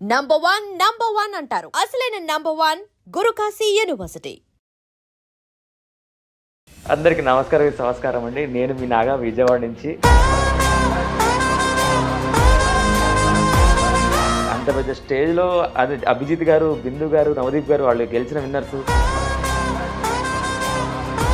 Number one అంటారు. అసలైన number 1 Guru Kashi university. అందరికి నమస్కారం అండి. నేను మీ నాగా విజయవాడ నుంచి. అంత పెద్ద స్టేజ్లో అది అభిజిత్ గారు, బిందు గారు, నవదీప్ గారు వాళ్ళు గెలిచిన విన్నర్స్.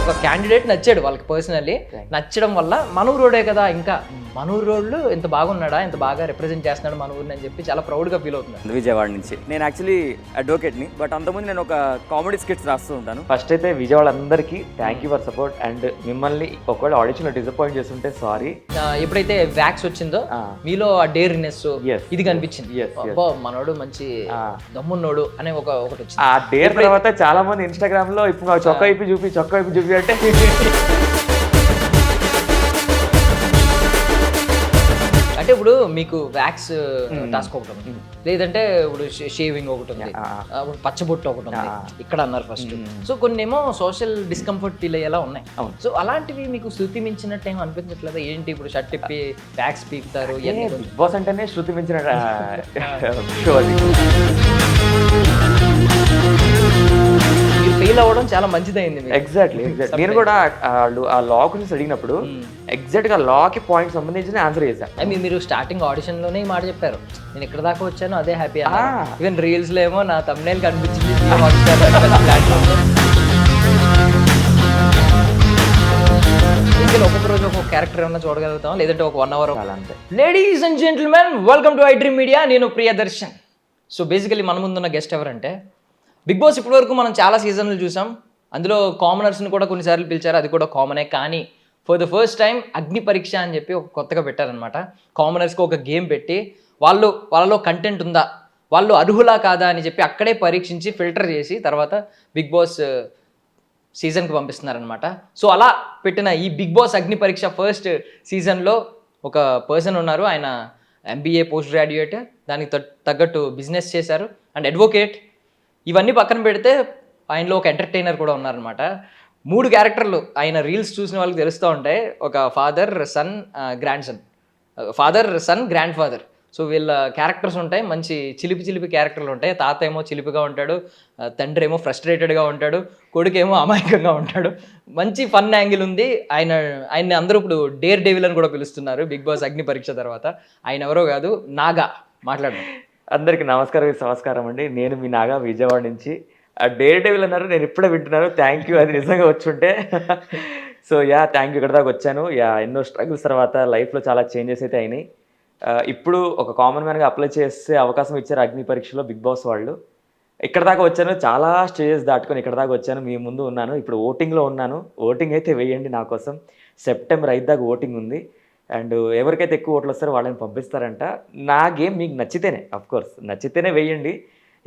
ఒక క్యాండిడేట్ నచ్చాడు వాళ్ళకి పర్సనల్లీ. నచ్చడం వల్ల మనూరోడే కదా, ఇంకా మనూరోళ్ళు ఇంత బాగున్నాడా, ఇంత బాగా రిప్రజెంట్ చేస్తున్నాడు మన ఊరిని అని చెప్పి చాలా ప్రౌడ్గా ఫీల్ అవుతున్నాడు. విజయవాడ నుంచి నేను యాక్చువల్లీ అడ్వకేట్ని, బట్ అంతకుముందు నేను ఒక కామెడీ స్కిట్స్ రాస్తూ ఉంటాను. ఫస్ట్ అయితే విజయవాడ అందరికీ thank you for support. And మిమ్మల్ని ఒకవేళ ఆడిషన్లో డిసప్పాయింట్ చేస్తుంటే సారీ. ఎప్పుడైతే వ్యాక్స్ వచ్చిందో మీలో ఆ డేర్నెస్ ఇది కనిపించింది. అబ్బో మనోడు మంచి దమ్మున్నోడు అనే ఒకటి వచ్చింది. ఆ డేర్ తర్వాత చాలా మంది ఇన్స్టాగ్రామ్ లో ఇప్పుడు చొక్కా వైపు చూపి అంటే అంటే ఇప్పుడు మీకు వ్యాక్స్ టాస్క్ ఒకటి ఉంది, లేదంటే ఇప్పుడు షేవింగ్ ఒకటి ఉంది, పచ్చబొట్టు ఒకటి ఉంది ఇక్కడ అన్నారు ఫస్ట్. సో కొన్ని ఏమో సోషల్ డిస్కంఫర్ట్ ఫీల్ అయ్యేలా ఉన్నాయి. సో అలాంటివి మీకు శృతి మించినట్టు ఏమో అనిపించట్లేదు ఏంటి? ఇప్పుడు షర్ట్ ఇప్పి వ్యాక్స్ పీకుతారు, బిగ్ బాస్ అంటేనే శృతి మించిన షో అది. ఫెయిల్ అవ్వడం చాలా మంచిదైంది. ఎగ్జాక్ట్లీ. నేను కూడా వాళ్ళు ఆ లా గురించి అడిగినప్పుడు ఎగ్జాక్ట్ గా లా కి పాయింట్ సంబంధించిన ఆన్సర్ చేశాను. మీరు స్టార్టింగ్ ఆడిషన్ లోనే ఈ మాట చెప్పారు, నేను ఎక్కడ దాకా వచ్చాను అదే హ్యాపీ. ఈవెన్ రీల్స్ లో ఏమో నా thumbnail కనిపించింది. ఒక్కొక్క రోజు ఒక్కొక్క క్యారెక్టర్ ఏమన్నా చూడగలుగుతాం, లేదంటే ఒక 1 hour అంతే. Ladies and gentlemen, welcome to iDream media. నేను ప్రియదర్శన్. సో బేసికలీ మన ముందున్న గెస్ట్ ఎవరంటే బిగ్ బాస్. ఇప్పటివరకు మనం చాలా సీజన్లు చూసాం, అందులో కామనర్స్ని కూడా కొన్నిసార్లు పిలిచారు, అది కూడా కామనే. కానీ ఫర్ ద ఫస్ట్ టైం అగ్ని పరీక్ష అని చెప్పి ఒక కొత్తగా పెట్టారనమాట. కామనర్స్కి ఒక గేమ్ పెట్టి వాళ్ళలో కంటెంట్ ఉందా, వాళ్ళు అర్హులా కాదా అని చెప్పి అక్కడే పరీక్షించి ఫిల్టర్ చేసి తర్వాత బిగ్ బాస్ సీజన్కి పంపిస్తున్నారనమాట. సో అలా పెట్టిన ఈ బిగ్ బాస్ అగ్ని పరీక్ష ఫస్ట్ సీజన్లో ఒక పర్సన్ ఉన్నారు. ఆయన MBA పోస్ట్ గ్రాడ్యుయేట్, దానికి తగ్గట్టు బిజినెస్ చేశారు అండ్ అడ్వకేట్. ఇవన్నీ పక్కన పెడితే ఆయనలో ఒక ఎంటర్టైనర్ కూడా ఉన్నారనమాట. 3 క్యారెక్టర్లు ఆయన రీల్స్ చూసిన వాళ్ళకి తెలుస్తూ ఉంటాయి. ఒక father, son, grandson, father, son, grandfather. So వీళ్ళ క్యారెక్టర్స్ ఉంటాయి, మంచి చిలిపి క్యారెక్టర్లు ఉంటాయి. తాత ఏమో చిలిపిగా ఉంటాడు, తండ్రి ఏమో ఫ్రస్ట్రేటెడ్గా ఉంటాడు, కొడుకు ఏమో అమాయకంగా ఉంటాడు. మంచి ఫన్ యాంగిల్ ఉంది. ఆయన్ని అందరూ ఇప్పుడు డేర్ డెవిల్ అని కూడా పిలుస్తున్నారు బిగ్ బాస్ అగ్ని పరీక్ష తర్వాత. ఆయన ఎవరో కాదు, నాగా. మాట్లాడండి. అందరికి నమస్కారం అండి. నేను మీ నాగా విజయవాడ నుంచి. డేర్ డెవిల్ అన్నారు, నేను ఇప్పుడే వింటున్నాను. థ్యాంక్ యూ, అది నిజంగా వచ్చుంటే. So thank you. ఇక్కడ దాకా వచ్చాను. ఎన్నో స్ట్రగుల్స్ తర్వాత లైఫ్లో చాలా చేంజెస్ అయితే అయినాయి. ఇప్పుడు ఒక కామన్ మ్యాన్గా అప్లై చేసే అవకాశం ఇచ్చారు అగ్ని పరీక్షలో బిగ్ బాస్ వాళ్ళు. ఇక్కడ దాకా వచ్చాను, చాలా స్టేజెస్ దాటుకొని ఇక్కడ దాకా వచ్చాను, మీ ముందు ఉన్నాను. ఇప్పుడు ఓటింగ్లో ఉన్నాను. ఓటింగ్ అయితే వేయండి నా కోసం. September 5 దాకా ఓటింగ్ ఉంది. అండ్ ఎవరికైతే ఎక్కువ ఓట్లు వస్తారో వాళ్ళని పంపిస్తారంట. నా గేమ్ మీకు నచ్చితేనే, అఫ్కోర్స్ నచ్చితేనే వేయండి.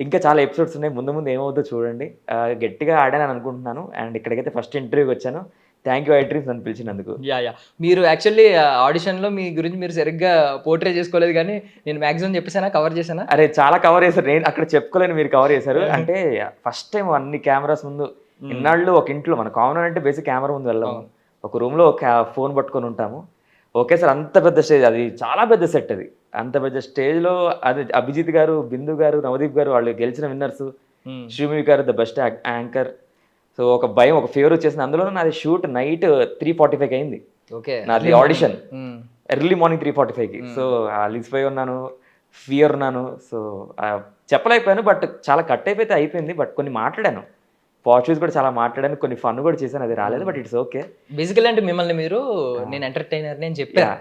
ఇంకా చాలా ఎపిసోడ్స్ ఉన్నాయి, ముందు ఏమవుతుందో చూడండి. గట్టిగా ఆడానని అనుకుంటున్నాను. అండ్ ఇక్కడికైతే ఫస్ట్ ఇంటర్వ్యూకి వచ్చాను. థ్యాంక్ యూ iDream నన్ను పిలిచినందుకు. మీరు యాక్చువల్లీ ఆడిషన్లో మీ గురించి మీరు సరిగ్గా పోర్ట్రే చేసుకోలేదు, కానీ నేను మ్యాక్సిమం చెప్పేసానా, కవర్ చేశానా? అరే చాలా కవర్ చేశారు, నేను అక్కడ చెప్పుకోలేను, మీరు కవర్ చేశారు. అంటే ఫస్ట్ టైం అన్ని కెమెరాస్ ముందు ఇన్నాళ్ళు ఒక ఇంట్లో మన కామన్ అంటే బేసిక్ కెమెరా ముందు వెళ్ళాము, ఒక రూమ్లో ఒక ఫోన్ పట్టుకొని ఉంటాము. ఓకే సార్, అంత పెద్ద స్టేజ్, అది చాలా పెద్ద సెట్. అది అంత పెద్ద స్టేజ్లో అది అభిజిత్ గారు, బిందు గారు, నవదీప్ గారు వాళ్ళు గెలిచిన విన్నర్స్. శ్రీమి గారు ద బెస్ట్ యాంకర్. సో ఒక భయం, ఒక ఫీవర్ వచ్చేసింది. అందులో నాది షూట్ నైట్ 3:45 అయింది. ఓకే, నాది ఆడిషన్ ఎర్లీ మార్నింగ్ 3:45కి. సో అలిసిపోయి ఉన్నాను, ఫియర్ ఉన్నాను. సో చెప్పలేకపోయాను, బట్ చాలా కట్ అయిపోయింది. బట్ కొన్ని మాట్లాడాను, పాజిటివ్స్ కూడా చాలా మాట్లాడాను, కొన్ని ఫన్ కూడా చేశాను, అది రాలేదు, బట్ ఇట్స్ ఓకే. బేసికల్ అంటే మిమ్మల్ని మీరు నేను ఎంటర్టైనర్ నేను చెప్పాను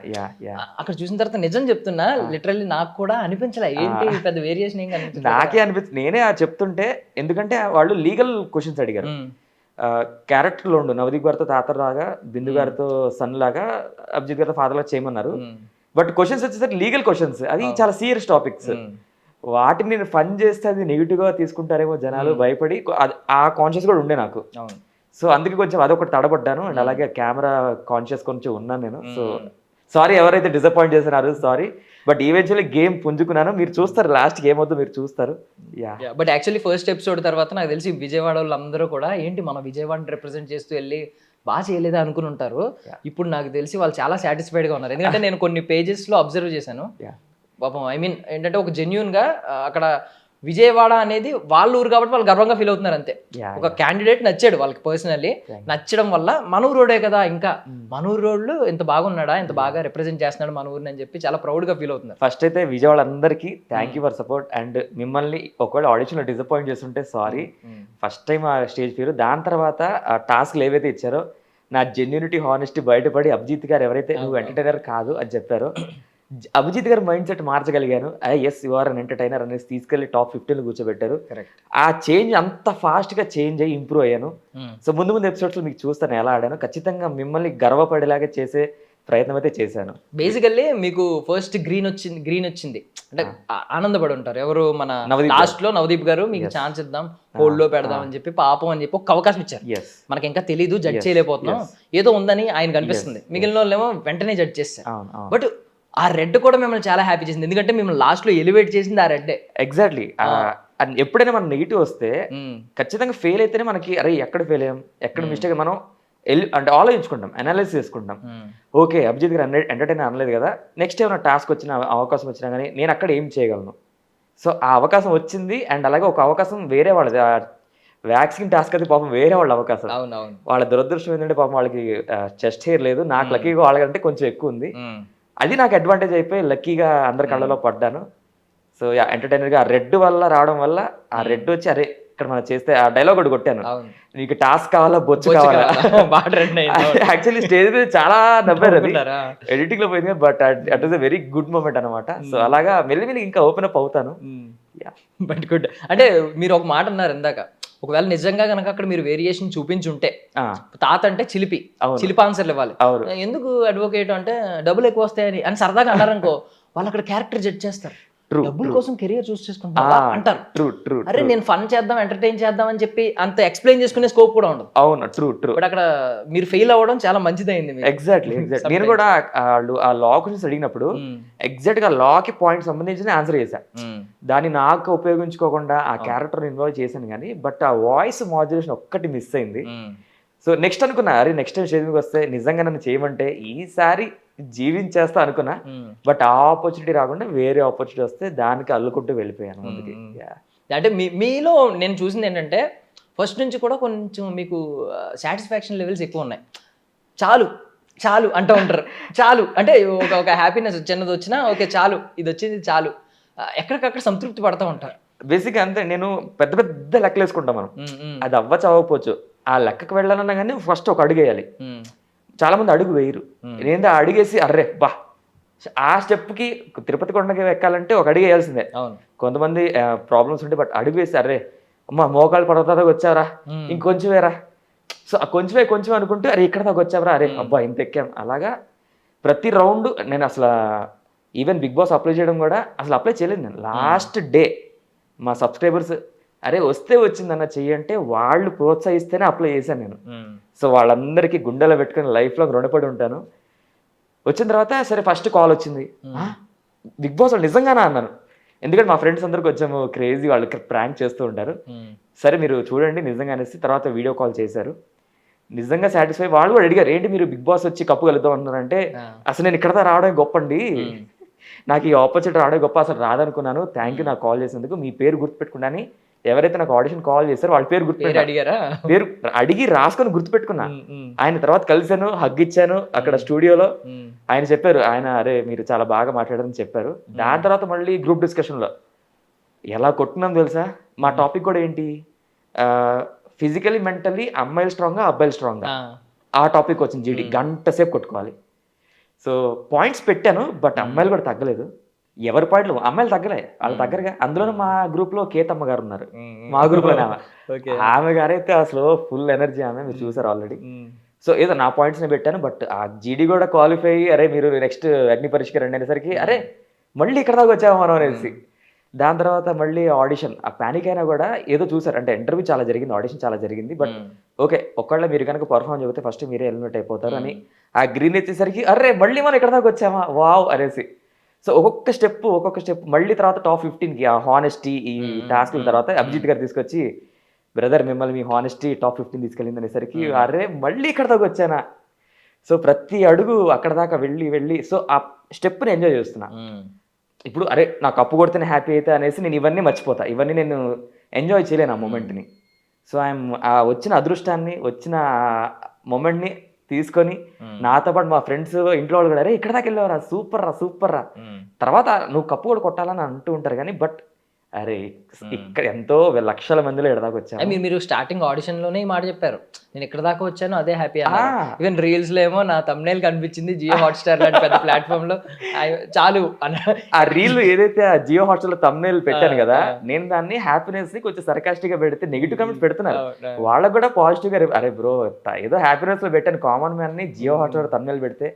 అక్కడ చూసిన తర్వాత. నిజం చెప్తున్నా, లిటరల్లీ నాకు కూడా అనిపించలే ఏంటి పెద్ద వేరియేషన్ ఏం కనిపించింది. నాకే అనిపించింది, నేనే చెప్తుంటే. ఎందుకంటే వాళ్ళు లీగల్ క్వశ్చన్స్ అడిగారు. క్యారెక్టర్లో ఉండు, నవదీప్ గారితో తాత లాగా, బిందు గారితో సన్ లాగా, అభిజిత్ గారితో ఫాదర్ లాగా చేయమన్నారు. బట్ క్వశ్చన్స్ వచ్చేసరికి లీగల్ క్వశ్చన్స్, అది చాలా సీరియస్ టాపిక్స్. వాటిని నేను ఫన్ చేస్తే అది నెగిటివ్గా తీసుకుంటారేమో జనాలు భయపడి, ఆ కాన్షియస్ కూడా ఉండే నాకు. సో అందుకే కొంచెం అదొకటి తడబడ్డాను. అండ్ అలాగే కెమెరా కాన్షియస్ కొంచెం ఉన్నాను నేను. సో సారీ ఎవరైతే డిసప్పాయింట్ చేస్తున్నారు, సారీ. బట్ ఈవెన్చువల్లీ గేమ్ పుంజుకున్నాను. మీరు చూస్తారు, లాస్ట్ గేమ్ అవుతుంది, మీరు చూస్తారు. బట్ యాక్చువల్లీ ఫస్ట్ ఎపిసోడ్ తర్వాత నాకు తెలిసి విజయవాడ వాళ్ళందరూ కూడా ఏంటి మన విజయవాడని రిప్రజెంట్ చేస్తూ వెళ్ళి బాగా చేయలేదా అనుకుని ఉంటారు. ఇప్పుడు నాకు తెలిసి వాళ్ళు చాలా సాటిస్ఫైడ్గా ఉన్నారు. ఎందుకంటే నేను కొన్ని పేజెస్లో అబ్జర్వ్ చేశాను, పాపం ఐ మీన్ ఏంటంటే ఒక జెన్యున్గా అక్కడ విజయవాడ అనేది వాళ్ళ ఊరు కాబట్టి వాళ్ళు గర్వంగా ఫీల్ అవుతున్నారు అంతే. ఒక క్యాండిడేట్ నచ్చాడు వాళ్ళకి పర్సనల్లీ, నచ్చడం వల్ల మన ఊరోడే కదా, ఇంకా మన ఊరోళ్ళు ఎంత బాగున్నాడా, ఎంత బాగా రిప్రజెంట్ చేస్తున్నాడు మన ఊరిని అని చెప్పి చాలా ప్రౌడ్గా ఫీల్ అవుతున్నారు. ఫస్ట్ అయితే విజయవాడ అందరికీ thank you for support. And మిమ్మల్ని ఒకవేళ ఆడిషన్లో డిసప్పాయింట్ చేస్తుంటే సారీ. ఫస్ట్ టైం ఆ స్టేజ్ ఫీర్, దాని తర్వాత ఆ టాస్క్లు ఏవైతే ఇచ్చారో నా జెన్యూనిటీ హానెస్టీ బయటపడి అభిజిత్ గారు ఎవరైతే నువ్వు ఎంటర్టైనర్ కాదు అని చెప్పారో అభిజిత్ గారు మైండ్ సెట్ మార్చగలిగాను. Yes you are an entertainer అనేసి తీసుకెళ్లి టాప్ 15 కూర్చోబెట్టారు. ఆ చేంజ్ అంత ఫాస్ట్గా చేంజ్ అయ్యి ఇంప్రూవ్ అయ్యాను. సో ముందు ముందు ఎపిసోడ్స్లో మీకు చూస్తాను ఎలా ఆడాను. ఖచ్చితంగా మిమ్మల్ని గర్వపడేలాగా చేసే ప్రయత్నం అయితే చేశాను. బేసికల్లీ మీకు ఫస్ట్ గ్రీన్ వచ్చింది అంటే ఆనందపడి ఉంటారు ఎవరు, మన లాస్ట్ లో నవదీప్ గారు మీకు ఛాన్స్ ఇద్దాం, హోల్డ్ లో పెడదాం అని చెప్పి పాపం అని చెప్పి ఒక అవకాశం ఇచ్చారు. మనకి ఇంకా తెలీదు, జడ్జ్ చేయలేకపోతున్నాం, ఏదో ఉందని ఆయన కనిపిస్తుంది. మిగిలిన వాళ్ళేమో వెంటనే జడ్జ్ చేస్తారు. బట్ ఆ రెడ్ కూడా మిమ్మల్ని చాలా హ్యాపీ చేసింది, ఎందుకంటే మిమ్మల్ని లాస్ట్ లో ఎలివేట్ చేసింది ఆ రెడ్డే. ఎగ్జాక్ట్లీ. ఎప్పుడైనా మనం నెగిటివ్ వస్తే ఖచ్చితంగా ఫెయిల్ అయితేనే మనకి అరే ఎక్కడ ఫెయిల్ అయ్యాం, ఎక్కడ మిస్టేక్ మనం అంటే ఆలోచించుకుంటాం, అనాలిసిస్ చేసుకుంటాం. ఓకే అభిజిత్ గారు ఎంటర్టైనర్ అనలేదు కదా, నెక్స్ట్ ఏమైనా టాస్క్ వచ్చినా అవకాశం వచ్చినా కానీ నేను అక్కడ ఏం చేయగలను. సో ఆ అవకాశం వచ్చింది. అండ్ అలాగే ఒక అవకాశం వేరే వాళ్ళది, వ్యాక్సిన్ టాస్క్ అది పాపం వేరే వాళ్ళ అవకాశం. వాళ్ళ దురదృష్టం ఏంటంటే పాపం వాళ్ళకి చెస్ట్ హెయిర్ లేదు, నాకు లక్కీగా వాళ్ళకంటే కొంచెం ఎక్కువ ఉంది. అది నాకు అడ్వాంటేజ్ అయిపోయి లక్కీగా అందరి కళ్ళలో పడ్డాను. సో ఎంటర్టైనర్గా ఆ రెడ్ వల్ల రావడం వల్ల ఆ రెడ్ వచ్చి అరే ఇక్కడ మనం చేస్తే ఆ డైలాగ్ ఒకటి కొట్టాను, నీకు టాస్క్ కావాలా బొచ్చు కావాలా. యాక్చువల్లీ స్టేజ్ మీద చాలా నవ్వారు, అది ఎడిటింగ్ లో పోయింది, but it is a very good moment అనమాట. సో అలాగా మెల్లిమెల్లి ఇంకా ఓపెన్ అప్ అవుతాను. But good. అంటే మీరు ఒక మాట అన్నారు ఇందాక, ఒకవేళ నిజంగా కనుక అక్కడ మీరు వేరియేషన్ చూపించుంటే, తాత అంటే చిలిపి ఆన్సర్లు ఇవ్వాలి, ఎందుకు అడ్వకేట్ అంటే డబ్బులు ఎక్కువ వస్తాయని అని సరదాగా అన్నారనుకో, వాళ్ళు అక్కడ క్యారెక్టర్ జడ్జ్ చేస్తారు. డబ్బుల కోసం కెరియర్ చూస్ చేసుకుంటా అంటారు. అరే నేను ఫన్ చేద్దాం, ఎంటర్టైన్ చేద్దాం అని చెప్పి అంత ఎక్స్ప్లెయిన్ చేసుకునే స్కోప్ కూడా ఉండదు. అవును, ట్రూ. బట్ అక్కడ మీరు ఫెయిల్ అవ్వడం చాలా మంచిదైంది. ఎగ్జాక్ట్లీ. నేను కూడా వాళ్ళు ఆ లా గురించి అడిగినప్పుడు ఎగ్జాక్ట్ గా లా కి పాయింట్ సంబంధించిన ఆన్సర్ చేశాను. దాన్ని నాకు ఉపయోగించుకోకుండా ఆ క్యారెక్టర్ ఇన్వాల్వ్ చేశాను కానీ, బట్ ఆ వాయిస్ మాడ్యులేషన్ ఒక్కటి మిస్ అయింది. సో నెక్స్ట్ అనుకున్నా, అరే నెక్స్ట్ టైం స్టేజ్ మీదకి వస్తే నిజంగా నన్ను చేయమంటే ఈసారి జీవించేస్తా అనుకున్నా. బట్ ఆ ఆపర్చునిటీ రాకుండా వేరే ఆపర్చునిటీ వస్తే దానికి అల్లుకుంటూ వెళ్ళిపోయాను ముందుకి. అంటే మీలో నేను చూసింది ఏంటంటే ఫస్ట్ నుంచి కూడా కొంచెం మీకు సాటిస్ఫాక్షన్ లెవెల్స్ ఎక్కువ ఉన్నాయి. చాలు అంటూ ఉంటారు. చాలు అంటే ఒక హ్యాపీనెస్ చిన్నది వచ్చినా ఓకే చాలు, ఇది వచ్చింది చాలు, ఎక్కడికక్కడ సంతృప్తి పడతా ఉంటారు. బేసిక్గా అంతే. నేను పెద్ద పెద్ద లెక్కలు వేసుకుంటాం మనం, అది అవ్వకపోవచ్చు. ఆ లెక్కకు వెళ్ళాలన్నా కానీ ఫస్ట్ ఒక అడుగు వేయాలి. చాలా మంది అడుగు వేయరు. నేనేందో అడుగేసి అర్రే బా ఆ స్టెప్కి తిరుపతి కొండకి ఎక్కాలంటే ఒక అడుగు వేయాల్సిందే. కొంతమంది ప్రాబ్లమ్స్ ఉంటే బట్ అడుగు వేసి అర్రే అమ్మ మోకాలు పడతా వచ్చావరా, ఇంకొంచెం వేరా, సో కొంచెం అనుకుంటే అరే ఇక్కడ దాకా వచ్చావరా, అరే అబ్బా ఇంత ఎక్కాం. అలాగా ప్రతి రౌండ్ నేను అసలు ఈవెన్ బిగ్ బాస్ అప్లై చేయడం కూడా అసలు అప్లై చేయలేదు నేను. లాస్ట్ డే మా సబ్స్క్రైబర్స్ అరే వస్తే వచ్చిందన్న చెయ్యంటే వాళ్ళు ప్రోత్సహిస్తేనే అప్లై చేశాను నేను. సో వాళ్ళందరికీ గుండెలో పెట్టుకుని లైఫ్లో రుణపడి ఉంటాను. వచ్చిన తర్వాత సరే ఫస్ట్ కాల్ వచ్చింది, బిగ్ బాస్ వాళ్ళు నిజంగానా అన్నాను. ఎందుకంటే మా ఫ్రెండ్స్ అందరికి కొంచెం క్రేజీ, వాళ్ళు ప్రాంక్ చేస్తూ ఉంటారు. సరే మీరు చూడండి నిజంగా అనేసి తర్వాత వీడియో కాల్ చేశారు. నిజంగా సాటిస్ఫై. వాళ్ళు కూడా అడిగారు ఏంటి మీరు బిగ్ బాస్ వచ్చి కప్పు కలుద్దాం అన్నారంటే, అసలు నేను ఇక్కడ రావడం గొప్పండి, నాకు ఈ ఆపర్చునిటీ రావడం గొప్ప, అసలు రాదనుకున్నాను, థ్యాంక్ యూ నాకు కాల్ చేసినందుకు, మీ పేరు గుర్తుపెట్టుకున్నాను. ఎవరైతే నాకు ఆడిషన్ కాల్ చేశారో వాళ్ళ పేరు పేరు అడిగి రాసుకొని గుర్తుపెట్టుకున్నా. ఆయన తర్వాత కలిశాను, హగ్ ఇచ్చాను అక్కడ స్టూడియోలో. ఆయన చెప్పారు, ఆయన అరే మీరు చాలా బాగా మాట్లాడారని చెప్పారు. దాని తర్వాత మళ్ళీ గ్రూప్ డిస్కషన్లో ఎలా కొట్టున్నాం తెలుసా. మా టాపిక్ కూడా ఏంటి, ఫిజికలీ మెంటల్లీ అమ్మాయిలు స్ట్రాంగ్గా అబ్బాయిలు స్ట్రాంగ్గా, ఆ టాపిక్ వచ్చింది. జీడి గంట సేపు కొట్టుకోవాలి. సో పాయింట్స్ పెట్టాను, బట్ అమ్మాయిలు కూడా తగ్గలేదు. ఎవరి పాయింట్లు అమ్మాయిలు తగ్గలే, వాళ్ళు తగ్గరుగా. అందులోనే మా గ్రూప్ లో కేతమ్మ గారు ఉన్నారు, మా గ్రూప్ లోనే ఆమె గారైతే అసలు ఫుల్ ఎనర్జీ, ఆమె మీరు చూసారు ఆల్రెడీ. సో ఏదో నా పాయింట్స్ నే పెట్టాను. బట్ ఆ జీడీ కూడా క్వాలిఫై, అరే మీరు నెక్స్ట్ అగ్ని పరీక్షకి రండి అనేసరికి అరే మళ్ళీ ఇక్కడ దాకా వచ్చాము మనం అనేసి. దాని తర్వాత మళ్ళీ ఆడిషన్, ఆ ప్యానిక్ అయినా కూడా ఏదో చూసారు. అంటే ఇంటర్వ్యూ చాలా జరిగింది, ఆడిషన్ చాలా జరిగింది. బట్ ఓకే ఒకళ్ళ మీరు కనుక పర్ఫార్మ్ చెబితే ఫస్ట్ మీరే ఎలిమినేట్ అయిపోతారు అని ఆ గ్రీన్ వచ్చేసరికి అరే మళ్ళీ మనం ఇక్కడ దాకా వచ్చామా వావ్ అనేసి. సో ఒక్కొక్క స్టెప్ మళ్ళీ తర్వాత టాప్ 15కి ఆ హానెస్టీ ఈ టాస్క్ల తర్వాత అభిజిత్ గారు తీసుకొచ్చి బ్రదర్ మిమ్మల్ని మీ హానెస్టీ టాప్ 15 తీసుకెళ్ళింది అనేసరికి అరే మళ్ళీ ఇక్కడ దాకా వచ్చానా. సో ప్రతి అడుగు అక్కడ దాకా వెళ్ళి సో ఆ స్టెప్ని ఎంజాయ్ చేస్తున్నా. ఇప్పుడు అరే నా కప్పు కొడితేనే హ్యాపీ అయితే అనేసి నేను ఇవన్నీ మర్చిపోతా, ఇవన్నీ నేను ఎంజాయ్ చేయలేను ఆ మూమెంట్ని. సో ఐఎమ్ ఆ వచ్చిన అదృష్టాన్ని, వచ్చిన మూమెంట్ని తీసుకొని నాతో పాటు మా ఫ్రెండ్స్ ఇంట్లో వాళ్ళు కూడా అరే ఇక్కడ దాకా వెళ్ళేవారా, సూపర్ రా. తర్వాత నువ్వు కప్పు కూడా కొట్టాలని అంటూ ఉంటారు కానీ బట్ అరే ఇక్కడ ఎంతో లక్షల మందిలో ఎడదాకా వచ్చాను. మీరు స్టార్టింగ్ ఆడిషన్ లోనే ఈ మాట చెప్పారు, నేను ఇక్కడ దాకా వచ్చాను అదే హ్యాపీ. ఈవెన్ రీల్స్ లో ఏమో నా thumbnail కనిపించింది జియో హాట్స్టార్ లాంటి పెద్ద ప్లాట్ఫామ్ లో చాలు ఆ రీల్ ఏదైతే ఆ జియో హాట్స్టార్ లో thumbnail పెట్టాను కదా, నేను దాన్ని హ్యాపీనెస్ ని కొంచెం సర్కాస్టిక్ గా పెడితే నెగిటివ్ కామెంట్స్ పెడుతున్నారు. వాళ్ళకు కూడా పాజిటివ్ గా అరే బ్రో ఏదో హ్యాపీనెస్ లో పెట్టాను కామన్ మ్యాన్ ని జియో హాట్స్టార్ thumbnail పెడితే.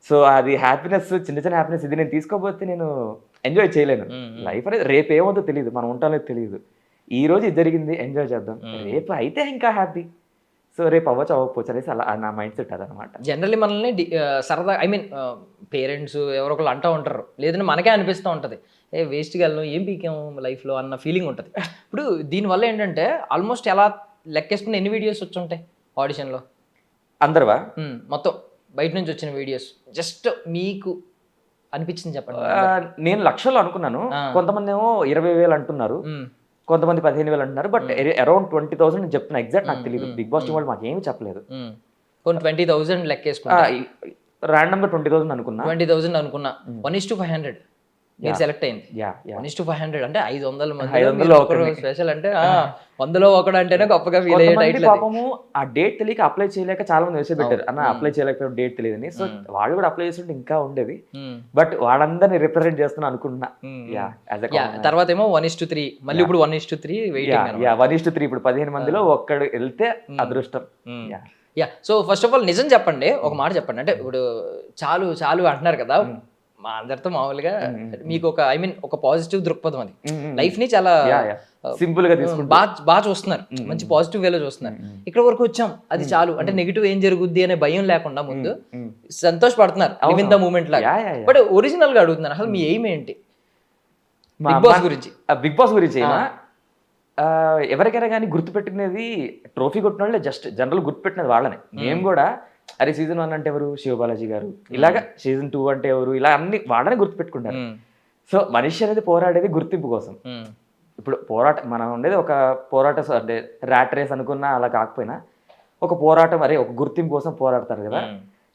సో అది హ్యాపీనెస్, చిన్న హ్యాపీనెస్, ఇది నేను తీసుకోకపోతే నేను ఎంజాయ్ చేయలేను. లైఫ్ అనేది రేపు ఏమవుతుందో తెలియదు, మనం ఉంటానో తెలియదు. ఈ రోజు ఇది జరిగింది, ఎంజాయ్ చేద్దాం, రేపు అయితే ఇంకా హ్యాపీ. సో రేపు అవ్వకపోవచ్చు అనేసి అలా నా మైండ్ సెట్ అదనమాట. జనరల్లీ మనల్ని సరదా పేరెంట్స్ ఎవరో ఒకళ్ళు అంటూ ఉంటారు, లేదంటే మనకే అనిపిస్తూ ఉంటుంది వేస్ట్గా వెళ్ళను ఏం పీకాము లైఫ్లో అన్న ఫీలింగ్ ఉంటుంది. ఇప్పుడు దీనివల్ల ఏంటంటే ఆల్మోస్ట్ ఎలా లెక్కేసుకుని ఎన్ని వీడియోస్ వచ్చి ఉంటాయి ఆడిషన్లో? అందరువా? మొత్తం బయట నుంచి వచ్చిన వీడియోస్ జస్ట్ మీకు అనిపించింది చెప్పండి. నేను లక్షల్లో అనుకున్నాను, కొంతమంది ఏమో 20,000 అంటున్నారు, కొంతమంది 15,000 అంటున్నారు, బట్ అరౌండ్ 20,000 చెప్తున్నా. ఎగ్జాక్ట్ నాకు తెలియదు, బిగ్ బాస్ టీం వాళ్ళు మాకు ఏమీ చెప్పలేదు. కొన్ని 20,000 లెక్కేసుకున్నా, ర్యాండమ్ గా 20,000 అనుకున్నా. 20,000 అనుకున్నా. 1:500 మీరు సెలెక్ట్ అయింది. 1:500 అంటే 500 మంది స్పెషల్ అంటే 100లో ఒకడు అంటేనే గొప్పగా ఫీల్ అయ్యే. పాపము ఆ డేట్ తెలియక అప్లై చేయలేక చాలా మంది వేసే పెట్టారు, అన్న అప్లై చేయలేకపోతే డేట్ తెలియదని. సో వాళ్ళు కూడా అప్లై చేస్తుంటే ఇంకా ఉండేది, బట్ వాళ్ళందరినీ రిప్రజెంట్ చేస్తున్నా అనుకుంటున్నా. తర్వాత ఏమో 1:3, మళ్ళీ ఇప్పుడు 1:3 వెయిటింగ్. 1:3 ఇప్పుడు 15 మందిలో ఒక్కడు వెళ్తే అదృష్టం. సో ఫస్ట్ ఆఫ్ ఆల్ నిజం చెప్పండి, ఒక మాట చెప్పండి. అంటే ఇప్పుడు చాలు అంటున్నారు కదా, మా అందరితో మామూలుగా మీకు ఒక ఒక పాజిటివ్ దృక్పథం, అది లైఫ్ ని చాలా సింపుల్ గా తీసుకుంటారు, బాగా చూస్తున్నారు, మంచి పాజిటివ్ వేలో చూస్తున్నారు. ఇక్కడ వరకు వచ్చాం అది చాలు, అంటే నెగిటివ్ ఏం జరుగుద్ది అనే భయం లేకుండా ముందు సంతోషపడుతున్నారు లివ్ ఇన్ ద మూమెంట్ లాగా. బట్ ఒరిజినల్ గా అడుగుతున్నారు, అసలు మీ ఎయిమ్ ఏంటి బిగ్ బాస్ గురించి? బిగ్ బాస్ గురించి ఎవరికైనా కానీ గుర్తుపెట్టినది ట్రోఫీ కొట్టిన వాళ్ళే, జస్ట్ జనరల్ గుర్తుపెట్టినది వాళ్ళని. మేము కూడా అరే సీజన్ 1 అంటే ఎవరు, శివబాలాజీ గారు, ఇలాగా సీజన్ 2 అంటే ఎవరు, ఇలా అన్ని వాళ్ళనే గుర్తుపెట్టుకుంటారు. సో మనిషి అనేది పోరాడేది గుర్తింపు కోసం. ఇప్పుడు మనం ఉండేది ఒక పోరాట, అంటే ర్యాట్ రేస్ అనుకున్నా అలా కాకపోయినా ఒక పోరాటం, అరే ఒక గుర్తింపు కోసం పోరాడతారు కదా.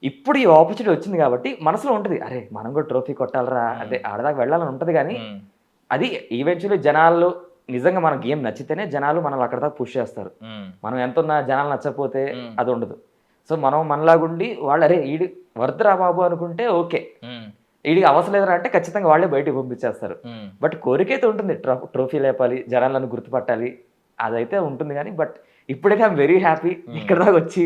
ఇప్పుడు ఈ ఆపర్చునిటీ వచ్చింది కాబట్టి మనసులో ఉంటుంది, అరే మనం కూడా ట్రోఫీ కొట్టాలరా, అంటే ఆడదాకా వెళ్ళాలని ఉంటుంది. కానీ అది ఈవెన్చువల్లీ జనాలు నిజంగా మన గేమ్ నచ్చితేనే జనాలు మనల్ని అక్కడ దాకా పుష్ చేస్తారు. మనం ఎంత ఉన్నా జనాలు నచ్చకపోతే అది ఉండదు. సో మనం మనలాగుండి వాళ్ళు అరే ఈడి వర్ధరా బాబు అనుకుంటే ఓకే, వీడికి అవసరం లేదరా అంటే ఖచ్చితంగా వాళ్ళే బయటకు పంపించేస్తారు. బట్ కోరికైతే ఉంటుంది, ట్రోఫీ లేపాలి, జనాలను గుర్తుపట్టాలి, అదైతే ఉంటుంది. కానీ బట్ ఇప్పుడైతే ఐఎమ్ వెరీ హ్యాపీ, ఇక్కడ దాకా వచ్చి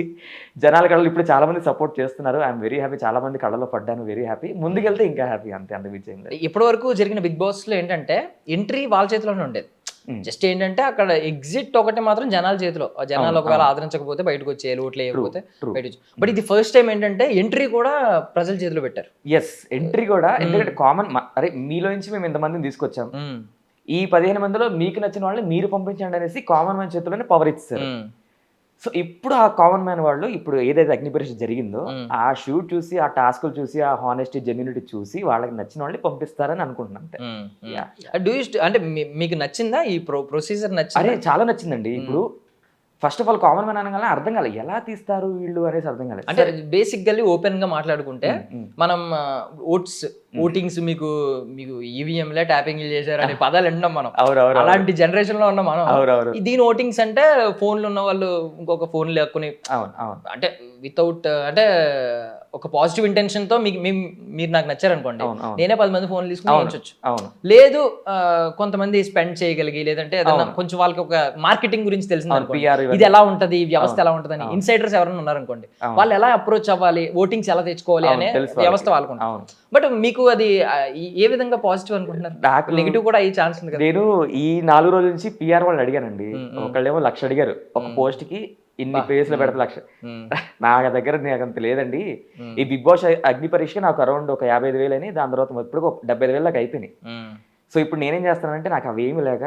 జనాల కళలు ఇప్పుడు చాలా మంది సపోర్ట్ చేస్తున్నారు. ఐఎమ్ వెరీ హ్యాపీ, చాలా మంది కళలో పడ్డాను, వెరీ హ్యాపీ. ముందుకెళ్తే ఇంకా హ్యాపీ, అంత విజయం. ఇప్పటి వరకు జరిగిన బిగ్ బాస్ లో ఏంటంటే ఎంట్రీ వాళ్ళ చేతిలోనే ఉండేది, జస్ట్ ఏంటంటే అక్కడ ఎగ్జిట్ ఒకటి మాత్రం జనాల చేతిలో. జనాలు ఒకవేళ ఆదరించకపోతే బయటకు వచ్చేయాలి, ఓట్లు వేయకపోతే బయట. బట్ ఇది ఫస్ట్ టైం ఏంటంటే ఎంట్రీ కూడా ప్రజల చేతిలో పెట్టారు. ఎస్, ఎంట్రీ కూడా, ఎందుకంటే కామన్ అరే మీలో నుంచి మేము ఇంతమందిని తీసుకొచ్చాం, ఈ 15 మందిలో మీకు నచ్చిన వాళ్ళని మీరు పంపించండి అనేసి కామన్ మ్యాన్ చేతిలోనే పవర్ ఇచ్చారు. సో ఇప్పుడు ఆ కామన్ మ్యాన్ వాళ్ళు ఇప్పుడు ఏదైతే అగ్ని పరీక్ష జరిగిందో ఆ షూట్ చూసి, ఆ టాస్క్లు చూసి, ఆ హానెస్టీ, జెన్యూనిటీ చూసి వాళ్ళకి నచ్చిన వాళ్ళని పంపిస్తారని అనుకుంటున్నాను. అంటే మీకు నచ్చిందా ఈ ప్రొసీజర్? నచ్చింది? అరే చాలా నచ్చిందండి. ఇప్పుడు first of all common man అనగానే అర్థం కాలేదు, ఎలా తీస్తారు వీళ్ళు అనేసి అర్థం కాలేదు. అంటే బేసిక్గా ఓపెన్ గా మాట్లాడుకుంటే మనం ఓటింగ్స్ మీకు ఈవీఎంలే ట్యాపింగ్ చేశారు అనే పదాలు వింటున్నాం మనం. అలాంటి జనరేషన్ లో ఉన్నాం మనం. దీని ఓటింగ్స్ అంటే ఫోన్లు ఉన్న వాళ్ళు ఇంకొక ఫోన్ లేకుని, అంటే వితౌట్, అంటే ఒక పాజిటివ్ ఇంటెన్షన్ తో మీరు నాకు నచ్చారనుకోండి, నేనే 10 మంది ఫోన్లు తీసుకుని వేయించవచ్చు. లేదు కొంతమంది స్పెండ్ చేయగలిగి, లేదంటే ఏదైనా కొంచెం వాళ్ళకి ఒక మార్కెటింగ్ గురించి తెలిసింది, ఇది ఎలా ఉంటది, వ్యవస్థ ఎలా ఉంటది అని ఇన్సైడర్స్ ఎవరైనా ఉన్నారనుకోండి, వాళ్ళు ఎలా అప్రోచ్ అవ్వాలి, ఓటింగ్స్ ఎలా తెచ్చుకోవాలి అనే వ్యవస్థ వాళ్ళకు. బట్ మీకు అది ఏ విధంగా పాజిటివ్ అనుకుంటున్నారు? నెగిటివ్ కూడా అయ్యే ఛాన్స్ ఉంది కదా. నేను ఈ 4 రోజుల నుంచి పిఆర్ వాళ్ళని అడిగానండి. ఒకళ్ళేమో 1,00,000 అడిగారు, ఒక పోస్ట్ కి ఇన్ని పేజ్లు పెడతా 1,00,000. నా దగ్గర నాకు అంత లేదండి. ఈ బిగ్ బాస్ అగ్ని పరీక్ష నాకు అరౌండ్ ఒక 55,000 అని, దాని తర్వాత ఇప్పుడు 75,000 దాకా అయిపోయినాయి. సో ఇప్పుడు నేనేం చేస్తానంటే నాకు అవేమి లేక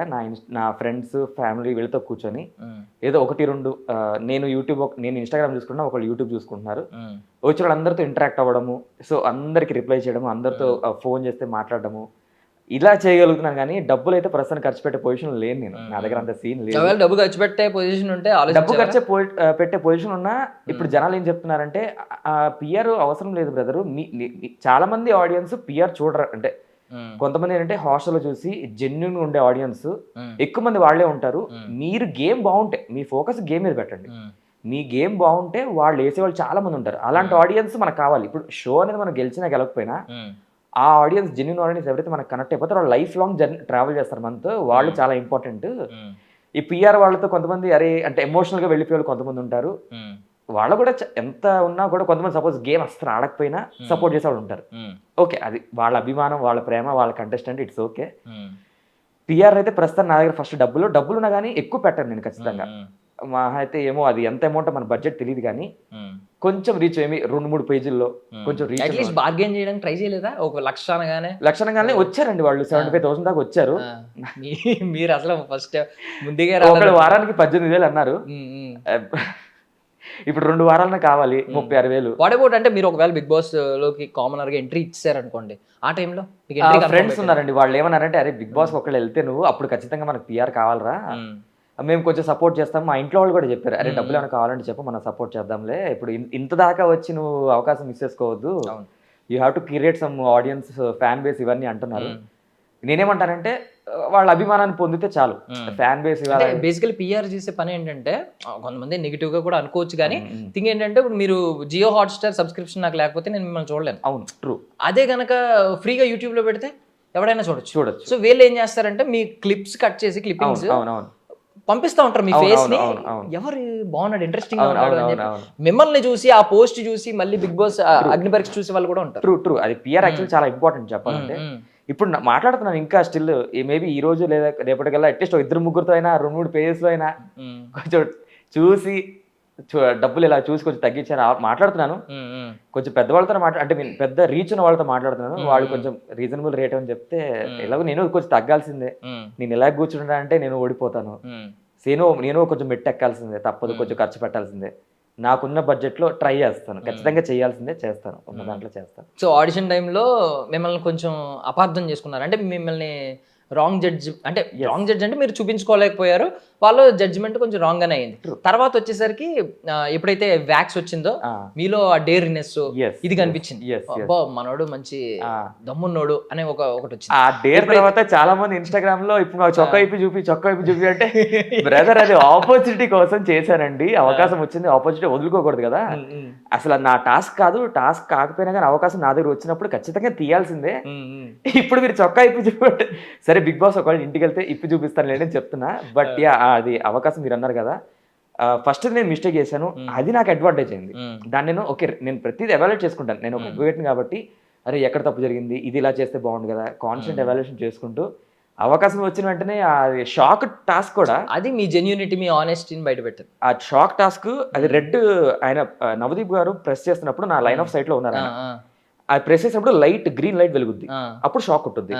నా ఫ్రెండ్స్, ఫ్యామిలీ వీళ్ళతో కూర్చొని ఏదో 1-2 నేను ఇన్స్టాగ్రామ్ చూసుకుంటున్నా, ఒకళ్ళు యూట్యూబ్ చూసుకుంటున్నారు, వచ్చిన వాళ్ళందరితో ఇంటరాక్ట్ అవ్వడము, సో అందరికి రిప్లై చేయడము, అందరితో ఫోన్ చేస్తే మాట్లాడడము, ఇలా చేయగలుగుతున్నాను కానీ డబ్బులు అయితే ప్రస్తుతానికి ఖర్చు పెట్టే పొజిషన్ లేను నేను. నా దగ్గర అంత సీన్ లేదు. ఒకవేళ డబ్బు ఖర్చు పెట్టే పొజిషన్ ఉంటే డబ్బు ఖర్చు పెట్టే పొజిషన్ ఉన్నా ఇప్పుడు జనాలు ఏం చెప్తున్నారంటే పిఆర్ అవసరం లేదు బ్రదరు. చాలా మంది ఆడియన్స్ పిఆర్ చూడరు. అంటే కొంతమంది ఏంటంటే హాస్టల్లో చూసి జెన్యున్ ఉండే ఆడియన్స్ ఎక్కువ మంది వాళ్ళే ఉంటారు. మీరు గేమ్ బాగుంటే మీ ఫోకస్ గేమ్ మీద పెట్టండి. మీ గేమ్ బాగుంటే వాళ్ళు వేసేవాళ్ళు చాలా మంది ఉంటారు. అలాంటి ఆడియన్స్ మనకు కావాలి. ఇప్పుడు షో అనేది మనం గెలిచినా గెలకపోయినా ఆ ఆడియన్స్ జెన్యున్ ఆడియన్స్ ఎవరైతే మనకు కనెక్ట్ అయిపోతారో వాళ్ళు లైఫ్ లాంగ్ ట్రావెల్ చేస్తారు మనతో. వాళ్ళు చాలా ఇంపార్టెంట్. ఈ పిఆర్ వాళ్ళతో కొంతమంది అరే అంటే ఎమోషనల్ గా వెళ్ళిపోయే వాళ్ళు కొంతమంది ఉంటారు. వాళ్ళు కూడా ఎంత ఉన్నా కూడా కొంతమంది సపోజ్ గేమ్ అస్సలు ఆడకపోయినా సపోర్ట్ చేసే వాళ్ళు ఉంటారు. ఓకే, అది వాళ్ళ అభిమానం, వాళ్ళ ప్రేమ, వాళ్ళ కంటెస్టెంట్, ఇట్స్ ఓకే. పిఆర్ అయితే ప్రస్తుతం నా దగ్గర ఫస్ట్ డబ్బులు ఉన్నా కానీ ఎక్కువ పెట్టాను నేను ఖచ్చితంగా. మా అయితే ఏమో అది ఎంత అమౌంట్ మన బడ్జెట్ తెలియదు కానీ కొంచెం రీచ్ ఏమి 2-3 పేజీల్లో కొంచెం రీచ్ బార్గెన్ చేయడానికి ట్రై చేయలేదా? ఒక లక్షణంగానే వచ్చారండి వాళ్ళు. 75,000 దాకా వచ్చారు. మీరు అసలు ఫస్ట్ ముందుగా ఒకళ్ళు వారానికి 18,000 అన్నారు. ఇప్పుడు 2 వారాలనే కావాలి 36,000. వాట్ అబౌట్ అంటే మీరు ఒకవేళ బిగ్ బాస్ లోకి కామనర్ గా ఎంట్రీ ఇచ్చారనుకోండి, ఆ టైంలో ఫ్రెండ్స్ ఉన్నారండి. వాళ్ళు ఏమన్నారంటే అరే బిగ్ బాస్ ఒకళ్ళు వెళ్తే నువ్వు అప్పుడు ఖచ్చితంగా మనకు పిఆర్ కావాలరా, మేము కొంచెం సపోర్ట్ చేస్తాం. మా ఇంట్లో వాళ్ళు కూడా చెప్పారు అరే డబ్బులు ఏమైనా కావాలంటే చెప్పు మనం సపోర్ట్ చేద్దాంలే, ఇప్పుడు ఇంత దాకా వచ్చి నువ్వు అవకాశం మిస్ చేసుకోవద్దు, you have to create some audience, fan base, ఇవన్నీ అంటున్నారు. నేనేమంటానంటే వాళ్ళ అభిమానాన్ని పొందితే చాలు. ఫ్యాన్ బేస్ బేసికలీ పిఆర్ చేసే పని ఏంటంటే కొంతమంది నెగిటివ్ గా కూడా అనుకోవచ్చు కానీ థింగ్ ఏంటంటే ఇప్పుడు మీరు జియో హాట్స్టార్ సబ్స్క్రిప్షన్ నాకు లేకపోతే నేను మిమ్మల్ని చూడలేను. అవును, ట్రూ. అదే కనుక ఫ్రీగా యూట్యూబ్ లో పెడితే ఎవడైనా చూడొచ్చు. సో వీళ్ళు ఏం చేస్తారంటే మీ క్లిప్స్ కట్ చేసి క్లిప్పింగ్స్ పంపిస్తా ఉంటారు మీ ఫేస్ ని, ఎవరు బాగున్నాడు, ఇంట్రెస్టింగ్ గా ఉన్నాడు అని చెప్పి మిమ్మల్ని చూసి ఆ పోస్ట్ చూసి మళ్ళీ బిగ్ బాస్ అగ్ని పరీక్ష చూసే వాళ్ళు కూడా ఉంటారు. ట్రూ. అది పిఆర్ యాక్చువల్లీ చాలా ఇంపార్టెంట్ చెప్పాలంటే. ఇప్పుడు మాట్లాడుతున్నాను ఇంకా స్టిల్ మేబీ ఈ రోజు లేదా రేపటికల్లా అట్లీస్ట్ 2-3 అయినా 2-3 పేజెస్ లో అయినా కొంచెం చూసి డబ్బులు ఇలా చూసి కొంచెం తగ్గించాను మాట్లాడుతున్నాను. కొంచెం పెద్దవాళ్ళతో అంటే నేను పెద్ద రీచ్ ఉన్న వాళ్ళతో మాట్లాడుతున్నాను. వాళ్ళు కొంచెం రీజనబుల్ రేట్ అని చెప్తే ఎలాగో నేను కొంచెం తగ్గాల్సిందే, నేను ఎలా కూర్చుంటా అంటే నేను ఓడిపోతాను, నేను కొంచెం మెట్టు ఎక్కాల్సిందే, తప్పదు, కొంచెం ఖర్చు పెట్టాల్సిందే. నాకున్న బడ్జెట్ లో ట్రై చేస్తాను, ఖచ్చితంగా చేయాల్సిందే, చేస్తాను, ఉన్న దాంట్లో చేస్తాను. సో ఆడిషన్ టైంలో మిమ్మల్ని కొంచెం అపార్థం చేసుకున్నారు అంటే మిమ్మల్ని రాంగ్ జడ్జ్ అంటే మీరు చూపించుకోలేకపోయారు, వాళ్ళు జడ్జిమెంట్ కొంచెం రాంగ్ గానే అయింది. తర్వాత వచ్చేసరికి ఎప్పుడైతే వ్యాక్స్ వచ్చిందో మీలో ఆ డేర్నెస్ ఇది కనిపించింది, మనోడు మంచి దమ్మున్నోడు అనే ఒకటి వచ్చింది. ఆ డేర్ తర్వాత చాలా మంది ఇన్స్టాగ్రామ్ లో ఇప్పుడు నాకు చొక్కా ఇప్పి చూపి అంటే బ్రదర్ అది ఆపర్చునిటీ కోసం చేశానండి, అవకాశం వచ్చింది, ఆపర్చునిటీ వదులుకోకూడదు కదా. అసలు నా టాస్క్ కాదు, టాస్క్ కాకపోయినా కానీ అవకాశం నా దగ్గర వచ్చినప్పుడు ఖచ్చితంగా తీయాల్సిందే. ఇప్పుడు మీరు చొక్కా ఇప్పి చూపి సరే బిగ్ బాస్ ఒకవేళ ఇంటికి వెళ్తే ఇప్పి చూపిస్తాను లేదని చెప్తున్నా. బట్ అది అవకాశం మీరు అన్నారు కదా, ఫస్ట్ నేను మిస్టేక్ చేశాను, అది నాకు అడ్వాంటేజ్ అయింది. దాన్ని నేను ఓకే నేను ప్రతిదీ ఎవాల్యుయేట్ చేసుకుంటాను. నేను ఒక అడ్వకేట్ని కాబట్టి అరే ఎక్కడ తప్పు జరిగింది, ఇది ఇలా చేస్తే బాగుంది కదా, కాన్స్టెంట్ ఎవాల్యుయేషన్ చేసుకుంటూ అవకాశం వచ్చిన వెంటనే ఆ షాక్ టాస్క్ కూడా అది మీ జెన్యూనిటీ, మీ ఆనెస్టీని బయట పెట్టారు. ఆ షాక్ టాస్క్ అది రెడ్ ఆయన నవదీప్ గారు ప్రెస్ చేస్తున్నప్పుడు నా లైన్ ఆఫ్ సైట్ లో ఉన్నారు. అది ప్రెస్ చేసినప్పుడు గ్రీన్ లైట్ వెలుగుద్ది, అప్పుడు షాక్ ఉంటుంది.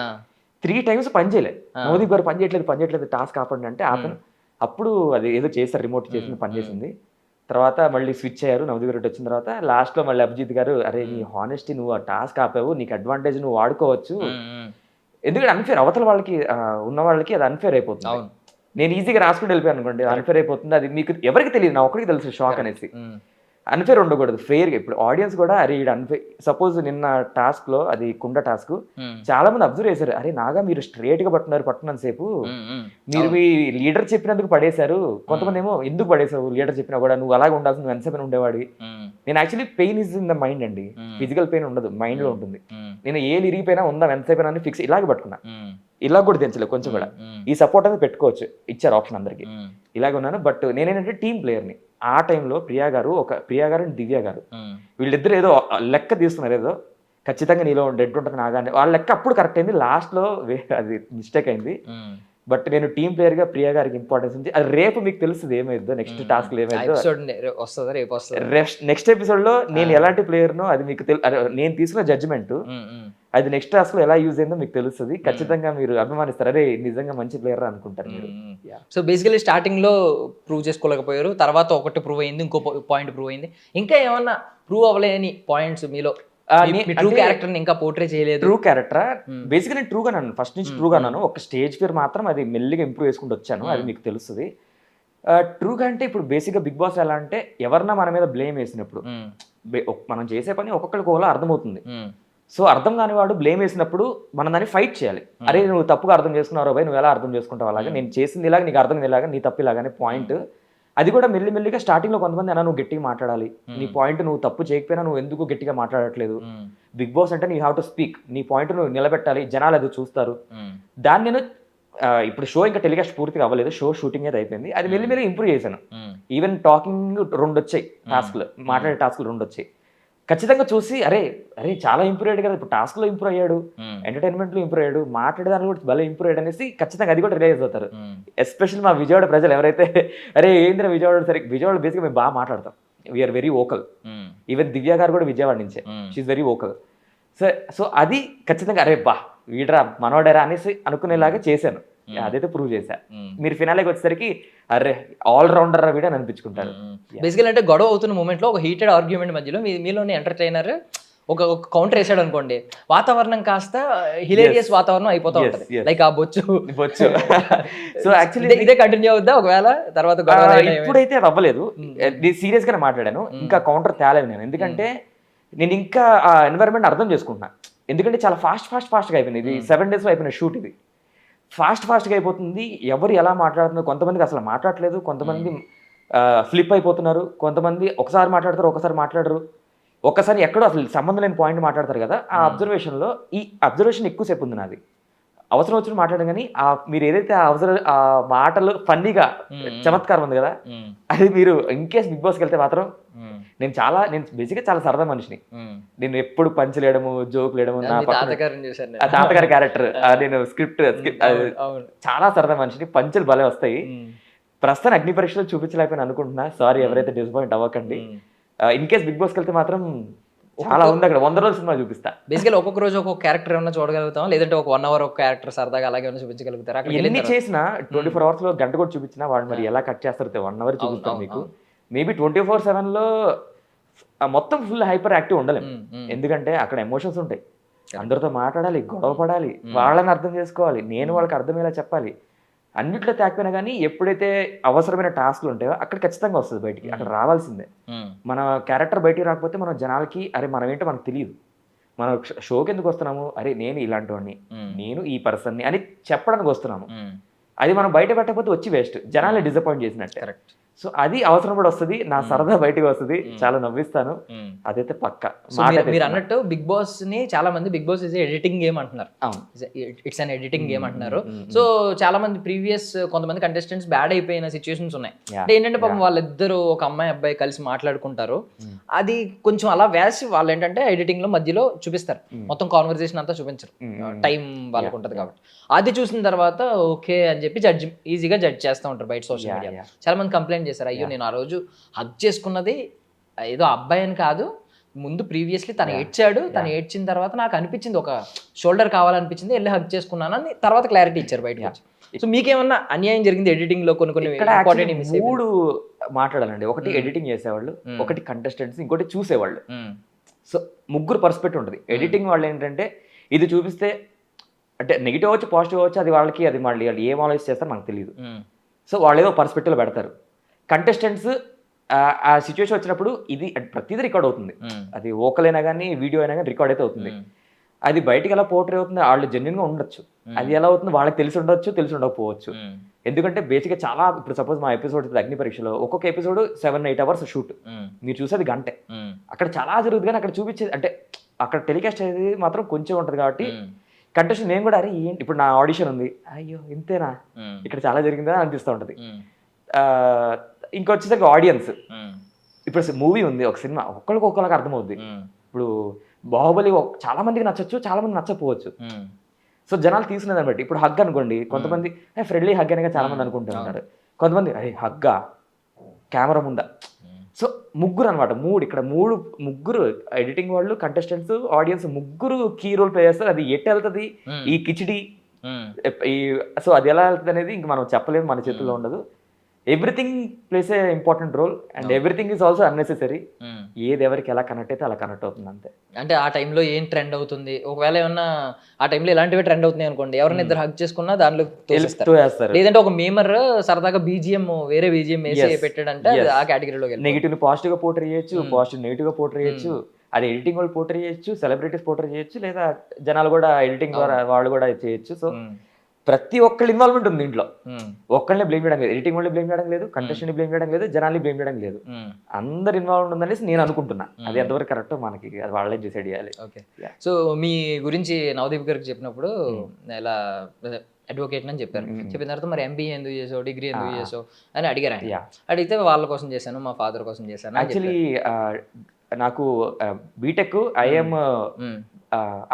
3 times పని చేయలేదు, నవదీప్ గారు పని చేయట్లేదు టాస్క్ ఆపండి అంటే ఆపను. అప్పుడు అది ఏదో చేశారు, రిమోట్ చేసింది, పని చేసింది. తర్వాత మళ్ళీ స్విచ్ అయ్యారు, నవదీప్ గారు వచ్చిన తర్వాత లాస్ట్ లో మళ్ళీ అభిజిత్ గారు అరే నీ హానెస్టీ, నువ్వు ఆ టాస్క్ ఆపావు, నీకు అడ్వాంటేజ్ నువ్వు వాడుకోవచ్చు, ఎందుకంటే అన్ఫేర్ అవతల వాళ్ళకి ఉన్న వాళ్ళకి అది అన్ఫేర్ అయిపోతుంది. నేను ఈజీగా రాసుకుంటూ వెళ్ళిపోయాను అనుకోండి, అన్ఫేర్ అయిపోతుంది. అది మీకు ఎవరికి తెలియదు, నా ఒకరికి తెలుసు షాక్ అనేసి. అన్ఫేర్ ఉండకూడదు, ఫెయిర్గా. ఇప్పుడు ఆడియన్స్ కూడా అరే ఇది అన్ఫేర్. సపోజ్ నిన్న టాస్క్ లో అది కుండ టాస్క్ చాలా మంది అబ్జర్వ్ చేశారు, అరే నాగా మీరు స్ట్రేట్ గా పట్టున్నంత సేపు మీరు మీ లీడర్ చెప్పినందుకు పడేశారు. కొంతమంది ఏమో ఎందుకు పడేసావు, లీడర్ చెప్పినా కూడా నువ్వు అలాగే ఉండాల్సింది, నువ్వు ఎంతసేపు ఉండేవాడి. నేను actually pain is in the mind అండి, ఫిజికల్ పెయిన్ ఉండదు, మైండ్ లో ఉంటుంది. నేను ఏ ఇరిగిపోయినా ఉందా ఎంతసేపు అని ఫిక్స్ ఇలాగే పట్టుకున్నా, ఇలా కూడా తెంచలేదు కొంచెం కూడా. ఈ సపోర్ట్ అనేది పెట్టుకోవచ్చు, ఇచ్చారు ఆప్షన్ అందరికి, ఇలాగే ఉన్నాను. బట్ నేనేంటంటే టీమ్ ప్లేయర్ని. ఆ టైంలో ప్రియా గారు అండ్ దివ్య గారు వీళ్ళిద్దరు ఏదో లెక్క తీస్తున్నారు, ఏదో ఖచ్చితంగా నీలో డెడ్ ఉంటుంది నాగానే వాళ్ళ లెక్క అప్పుడు కరెక్ట్ అయింది, లాస్ట్ లో అది మిస్టేక్ అయింది. బట్ నేను టీమ్ ప్లేయర్ గా ప్రియా గారికి ఇంపార్టెన్స్ ఉంది. అది రేపు మీకు తెలుస్తుంది ఏమైందో, నెక్స్ట్ టాస్క్ ఏమైందో నెక్స్ట్ ఎపిసోడ్ లో నేను ఎలాంటి ప్లేయర్ నో అది మీకు నేను తీసుకున్న జడ్జిమెంట్ అది నెక్స్ట్ టాస్క్ లో ఎలా యూజ్ అయిందో మీకు తెలుస్తుంది. ఖచ్చితంగా మీరు అభిమానిస్తారు, అరే నిజంగా మంచి ప్లేయర్ అనుకుంటారు మీరు. సో బేసికలీ స్టార్టింగ్ లో ప్రూవ్ చేసుకోలేకపోయారు, తర్వాత ఒకటి ప్రూవ్ అయింది, ఇంకో పాయింట్ ప్రూవ్ అయింది, ఇంకా ఏమన్నా ప్రూవ్ అవ్వలేని పాయింట్స్ మీలో ట్రూ క్యారెక్టర్ ఇంకా పోర్ట్రే చేయలేదు. ట్రూ క్యారెక్టర్ బేసిక్గా నేను ట్రూగా అన్నాను, ఫస్ట్ నుంచి ట్రూగా అన్నాను. ఒక స్టేజ్ ఫియర్ మాత్రం అది మెల్లిగా ఇంప్రూవ్ చేసుకుంటూ వచ్చాను, అది మీకు తెలుస్తుంది. ట్రూగా అంటే ఇప్పుడు బేసిక్గా బిగ్ బాస్ ఎలా అంటే ఎవరన్నా మన మీద బ్లేమ్ వేసినప్పుడు మనం చేసే పని ఒక్కొక్కరికి ఒకలా అర్థమవుతుంది. సో అర్థం కాని వాడు బ్లేమ్ వేసినప్పుడు మనం దాన్ని ఫైట్ చేయాలి. అరే నువ్వు తప్పుగా అర్థం చేసుకున్నావు భయ్, నువ్వు ఎలా అర్థం చేసుకుంటావు, అలాగే నేను చేసింది ఇలాగ నీకు అర్థం ఇలాగా, నీ తప్పు ఇలాగానే పాయింట్. అది కూడా మెల్లిమెల్లిగా స్టార్టింగ్ లో కొంతమంది అన్నా నువ్వు గట్టిగా మాట్లాడాలి, నీ పాయింట్ నువ్వు తప్పు చేయకపోయినా నువ్వు ఎందుకు గట్టిగా మాట్లాడట్లేదు, బిగ్ బాస్ అంటే నీ హ్యావ్ టు స్పీక్, నీ పాయింట్ నువ్వు నిలబెట్టాలి, జనాలు అది చూస్తారు. దాన్ని నేను ఇప్పుడు షో ఇంకా టెలికాస్ట్ పూర్తిగా అవ్వలేదు, షో షూటింగ్ అయితే అయిపోయింది. అది మెల్లిమెల్లిగా ఇంప్రూవ్ చేశాను. ఈవెన్ టాకింగ్ 2 వచ్చాయి టాస్క్లు, మాట్లాడే టాస్క్లు 2 వచ్చాయి. ఖచ్చితంగా చూసి అరే చాలా ఇంప్రూవ్ అయ్యాడు కదా, ఇప్పుడు టాస్క్ లో ఇంప్రూవ్ అయ్యాడు, ఎంటర్టైన్మెంట్ లో ఇంప్రూవ్ అయ్యాడు, మాట్లాడేదాన్ని కూడా భలే ఇంప్రూవ్ అయ్యాడు అనేసి ఖచ్చితంగా అది కూడా రిలైజ్ అవుతారు. ఎస్పెషల్లీ మా విజయవాడ ప్రజలు ఎవరైతే అరే ఏంద్ర విజయవాడ, సరే విజయవాడ బేసిక్గా మేము బాగా మాట్లాడతాం, వీఆర్ వెరీ వోకల్. ఈవెన్ దివ్య గారు కూడా విజయవాడ నుంచే, షీఈ్ వెరీ వోకల్. సో అది ఖచ్చితంగా అరే బా వీడరా మనోడరా అనేసి అనుకునేలాగా చేశాను, అదైతే ప్రూవ్ చేశా. మీరు ఫినాలేకి వచ్చేసరికి అరే ఆల్ రౌండర్ వీడు అని అనిపించుకుంటారు. బేసికల్ అంటే గొడవ అవుతున్న మూమెంట్ లో ఒక హీటెడ్ ఆర్గ్యుమెంట్ మధ్యలో మీలోని ఎంటర్టైనర్ ఒక కౌంటర్ వేసాడు అనుకోండి, వాతావరణం కాస్త హిలేరియస్ వాతావరణం అయిపోతా ఉంటుంది. లైక్ ఆ బొచ్చు. సో యాక్చువల్లీ ఇదే కంటిన్యూ అవుద్దా ఒకవేళ తర్వాత? ఇప్పుడైతే అది అవ్వలేదు, సీరియస్ గానే మాట్లాడాను, ఇంకా కౌంటర్ తేలేదు నేను. ఎందుకంటే నేను ఇంకా ఆ ఎన్వైరన్మెంట్ అర్థం చేసుకుంటున్నా. ఎందుకంటే చాలా ఫాస్ట్గా అయిపోయింది. ఇది 7 days లో అయిపోయిన షూట్, ఇది ఫాస్ట్గా అయిపోతుంది. ఎవరు ఎలా మాట్లాడుతున్నారు, కొంతమందికి అసలు మాట్లాడలేదు, కొంతమంది ఫ్లిప్ అయిపోతున్నారు, కొంతమంది ఒకసారి మాట్లాడతారు ఒకసారి మాట్లాడరు, ఒక్కసారి ఎక్కడో అసలు సంబంధం లేని పాయింట్ మాట్లాడతారు కదా. ఆ అబ్జర్వేషన్లో ఈ అబ్జర్వేషన్ ఎక్కువసేపు ఉంది నాది. అవసరం వచ్చిన మాట్లాడడం కానీ మీరు ఏదైతే ఆ మాటలు ఫన్నీగా చమత్కారం ఉంది కదా, అది మీరు ఇన్ కేస్ బిగ్ బాస్కి వెళ్తే మాత్రం నేను బేసిక్గా చాలా సరదా మనిషిని. నేను ఎప్పుడు పంచలేయడము, జోక్ లేయడము, నా తాతగారి క్యారెక్టర్, నేను స్క్రిప్ట్ చాలా సరదా మనిషిని, పంచులు భలే వస్తాయి. ప్రస్తుతం అగ్ని పరీక్షలో చూపించలేకపోయినా అనుకుంటున్నా, సారీ ఎవరైతే డిసప్పాయింట్ అవ్వకండి. ఇన్ కేస్ బిగ్ బాస్కి వెళ్తే మాత్రం చాలా ఉంది అక్కడ, 100 రోజుల సినిమా చూపిస్తా. బేసికల్ ఒక్కొక్క రోజు ఒక్కొక్క క్యారెక్టర్ ఏమైనా చూడగలుగుతాం, లేదంటే ఒక 1 hour ఒక క్యారెక్టర్ సరదాగా అలాగే ఏమైనా చూపించగలుగుతారు? అక్కడ ఎన్ని చేసినా 24 hours లో గంట కూడా చూపించినా వాడు మరి ఎలా కట్ చేస్తారు, 1 hour చూపిస్తాను మీకు. మేబీ 24/7 మొత్తం ఫుల్ హైపర్ యాక్టివ్ ఉండలేము, ఎందుకంటే అక్కడ ఎమోషన్స్ ఉంటాయి, అందరితో మాట్లాడాలి, గొడవ పడాలి, వాళ్ళని అర్థం చేసుకోవాలి, నేను వాళ్ళకి అర్థమయ్యేలా చెప్పాలి. అన్నిట్లో తాకపోయినా కానీ ఎప్పుడైతే అవసరమైన టాస్క్లు ఉంటాయో అక్కడ ఖచ్చితంగా వస్తుంది బయటికి, అక్కడ రావాల్సిందే. మన క్యారెక్టర్ బయటికి రాకపోతే మనం జనాలకి అరే మనం ఏంటో మనకు తెలియదు, మనం షోకి ఎందుకు వస్తున్నాము, అరే నేను ఇలాంటి వాడిని, నేను ఈ పర్సన్ని అని చెప్పడానికి వస్తున్నాము. అది మనం బయట పెట్టకపోతే వచ్చి వేస్ట్, జనాల్ని డిసప్పాయింట్ చేసినట్టే. కరెక్ట్. సో అది అవసరం కూడా వస్తుంది, నా సరదా బయటకు వస్తుంది, చాలా నవ్విస్తాను, అదైతే పక్క. మీరు అన్నట్టు బిగ్ బాస్ ని చాలా మంది Bigg Boss is editing game అంటున్నారు, ఇట్స్ అన్ ఎడిటింగ్ గేమ్ అంటున్నారు. సో చాలా మంది ప్రీవియస్ కొంతమంది కంటెస్టెంట్స్ బ్యాడ్ అయిపోయిన సిచ్యువేషన్స్ ఉన్నాయి. అంటే ఏంటంటే పాపం వాళ్ళిద్దరు ఒక అమ్మాయి అబ్బాయి కలిసి మాట్లాడుకుంటారు, అది కొంచెం అలా వేసి వాళ్ళు ఏంటంటే ఎడిటింగ్ లో మధ్యలో చూపిస్తారు, మొత్తం కాన్వర్సేషన్ అంతా చూపించరు, టైం వాళ్ళకు ఉంటుంది కాబట్టి. అది చూసిన తర్వాత ఓకే అని చెప్పి ఈజీగా జడ్జ్ చేస్తూ ఉంటారు బయట సోషల్ మీడియా. చాలా మంది కంప్లైంట్ చేశారు, అయ్యో నేను ఆ రోజు హగ్ చేసుకున్నది ఏదో అబ్బాయి అని కాదు, ముందు ప్రీవియస్లీ తను ఏడ్చాడు, తను ఏడ్చిన తర్వాత నాకు అనిపించింది ఒక షోల్డర్ కావాలనిపించింది, వెళ్ళి హగ్ చేసుకున్నానని తర్వాత క్లారిటీ ఇచ్చారు బయటకు. సో మీకేమన్నా అన్యాయం జరిగింది ఎడిటింగ్ లో? కొన్ని మూడు మాట్లాడాలండి, ఒకటి ఎడిటింగ్ చేసేవాళ్ళు, ఒకటి కంటెస్టెంట్స్, ఇంకోటి చూసేవాళ్ళు. సో ముగ్గురు పర్స్పెక్టివ్ ఉంటుంది. ఎడిటింగ్ వాళ్ళు ఏంటంటే ఇది చూపిస్తే అంటే నెగిటివ్ అవచ్చు పాజిటివ్ అవచ్చు, అది వాళ్ళకి అది మళ్ళీ వాళ్ళు ఏం ఆలోచన చేస్తారో మనకు తెలియదు. సో వాళ్ళు ఏదో పర్స్పెక్టివ్లో పెడతారు. కంటెస్టెంట్స్ ఆ సిచ్యువేషన్ వచ్చినప్పుడు ఇది ప్రతిదీ రికార్డ్ అవుతుంది, అది వోకల్ అయినా కానీ వీడియో అయినా కానీ రికార్డ్ అయితే అవుతుంది. అది బయటికి ఎలా పోర్ట్రే అవుతుంది, వాళ్ళు జెన్యున్గా ఉండొచ్చు, అది ఎలా అవుతుంది వాళ్ళకి తెలిసి ఉండొచ్చు, తెలిసి ఉండకపోవచ్చు. ఎందుకంటే బేసిక్గా చాలా ఇప్పుడు సపోజ్ మా ఎపిసోడ్ అగ్ని పరీక్షలో ఒక్కొక్క ఎపిసోడ్ 7-8 hours షూట్, మీరు చూసేది గంటే, అక్కడ చాలా జరుగుతుంది. కానీ అక్కడ చూపించేది అంటే అక్కడ టెలికాస్ట్ అయ్యేది మాత్రం కొంచెం ఉంటుంది. కాబట్టి కంటెస్టెంట్ నేను కూడా అరే ఏంటి ఇప్పుడు నా ఆడిషన్ ఉంది, అయ్యో ఇంతేనా, ఇక్కడ చాలా జరిగిందా అనిపిస్తూ ఉంటుంది. ఇంకొచ్చేసరికి ఆడియన్స్, ఇప్పుడు మూవీ ఉంది, ఒక సినిమా ఒక్కరికి అర్థమవుద్ది. ఇప్పుడు బాహుబలి చాలా మందికి నచ్చచ్చు, చాలా మంది నచ్చకపోవచ్చు. సో జనాలు తీసుకునేదాన్ని బట్టి, ఇప్పుడు హగ్ అనుకోండి, కొంతమంది ఫ్రెండ్లీ హగ్ అనగా చాలా మంది అనుకుంటున్నారు, కొంతమంది అరే హగ్గా కెమెరా ముందా. సో ముగ్గురు అనమాట, ఇక్కడ ముగ్గురు ఎడిటింగ్ వాళ్ళు, కంటెస్టెంట్స్, ఆడియన్స్, ముగ్గురు కీ రోల్ ప్లే చేస్తారు. అది ఎట్టు వెళ్తుంది ఈ కిచిడి, సో అది ఎలా వెళ్తుంది అనేది ఇంక మనం చెప్పలేము, మన చేతుల్లో ఉండదు. Everything plays a important role and everything is also unnecessary. ఏది ఎవరికి ఎలా కనెక్ట్ అయితే అలా కనెక్ట్ అవుతుంది అంతే. అంటే ఆ టైంలో ఏం ట్రెండ్ అవుతుంది, ఒకవేళ ఏమన్నా ఆ టైంలో ఇలాంటివి ట్రెండ్ అవుతున్నాయి అనుకోండి, ఎవరైనా ఇద్దరు హగ్ చేసుకున్నా దాంట్లో తోసేస్తారు. వేస్తారు. లేదంటే ఒక మేమర్ సరదాగా బీజిఎం వేరే బీజిఎం వేసి పెట్టాడంటే అది ఆ కేటగిరీలోకి వెళ్ళి నెగిటివ్ ని పాజిటివ్ గా పోర్ట్రే చేయొచ్చు, పాజిటివ్ నెగిటివ్ గా పోర్ట్రే చేయొచ్చు. అది ఎడిటింగ్ వాళ్ళు పోర్ట్రే చేయొచ్చు, సెలబ్రిటీస్ పోర్ట్రే చేయొచ్చు, లేదా జనాలు కూడా ఎడిటింగ్ ద్వారా వాళ్ళు కూడా చేయొచ్చు. సో ప్రతి ఒక్కళ్ళ ఇన్వాల్వ్మెంట్ ఉంది ఇంట్లో. ఒక్కళ్ళని బ్లేమ్ చేయడం లేదు, ఎడిటింగ్ వాళ్ళని బ్లేమ్ చేయడం లేదు, కంటెస్టెంట్ బ్లేమ్ చేయడం లేదు, జనాల్ని బ్లేమ్ చేయడం లేదు. అందరు ఇన్వాల్వ్ ఉందనేసి నేను అనుకుంటున్నా. అది ఎంతవరకు కరెక్ట్ మనకి అది వాళ్ళే డిసైడ్ చేయాలి. ఓకే. సో మీ గురించి నవదీప్ గారికి చెప్పినప్పుడు ఇలా అడ్వకేట్ అని చెప్పారు. చెప్పిన తర్వాత మరి ఎంబీఏ ఎందుకు చేసావు, డిగ్రీ ఎందుకు చేసావు అని అడిగారు ఆయన. అడిగితే వాళ్ళ కోసం చేశాను, మా ఫాదర్ కోసం చేశాను. యాక్చువల్లీ నాకు బీటెక్ ఐఎం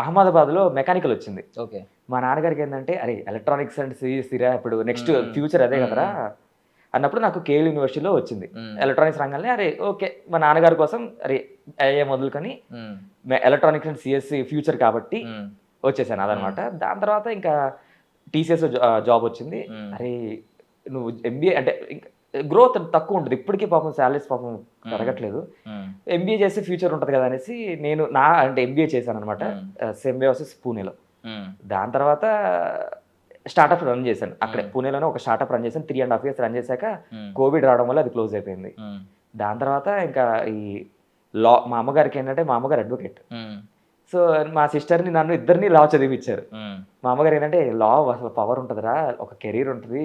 అహ్మదాబాద్ లో మెకానికల్ వచ్చింది. ఓకే. మా నాన్నగారికి ఏంటంటే అరే ఎలక్ట్రానిక్స్ అండ్ సిరా ఇప్పుడు నెక్స్ట్ ఫ్యూచర్ అదే కదరా అన్నప్పుడు నాకు కేఎల్ యూనివర్సిటీలో వచ్చింది ఎలక్ట్రానిక్స్ రంగంలో. అరే ఓకే మా నాన్నగారి కోసం అరే ఐఎం వదులుకొని ఎలక్ట్రానిక్స్ అండ్ సిఎస్సి ఫ్యూచర్ కాబట్టి వచ్చేసాను అదనమాట. దాని తర్వాత ఇంకా టీసీఎస్ జాబ్ వచ్చింది. అరే నువ్వు ఎంబీఏ అంటే గ్రోత్ తక్కువ ఉంటుంది ఇప్పటికీ, పాపం శాలరీస్ పాపం పెరగట్లేదు, ఎంబీఏ చేస్తే ఫ్యూచర్ ఉంటుంది కదా అనేసి నేను అంటే ఎంబీఏ చేశాను అనమాట సింబయోసిస్ పూణేలో. దాని తర్వాత స్టార్ట్అప్ రన్ చేశాను అక్కడే పూణేలోనే ఒక స్టార్ట్అప్ రన్ చేశాను. 3.5 years రన్ చేశాక కోవిడ్ రావడం వల్ల అది క్లోజ్ అయిపోయింది. దాని తర్వాత ఇంకా ఈ లా మా అమ్మగారికి ఏంటంటే మా అమ్మగారు అడ్వకేట్. సో మా సిస్టర్ని నన్ను ఇద్దరిని లా చదివించారు. మా అమ్మగారు ఏంటంటే లా అసలు పవర్ ఉంటుందిరా, ఒక కెరీర్ ఉంటుంది,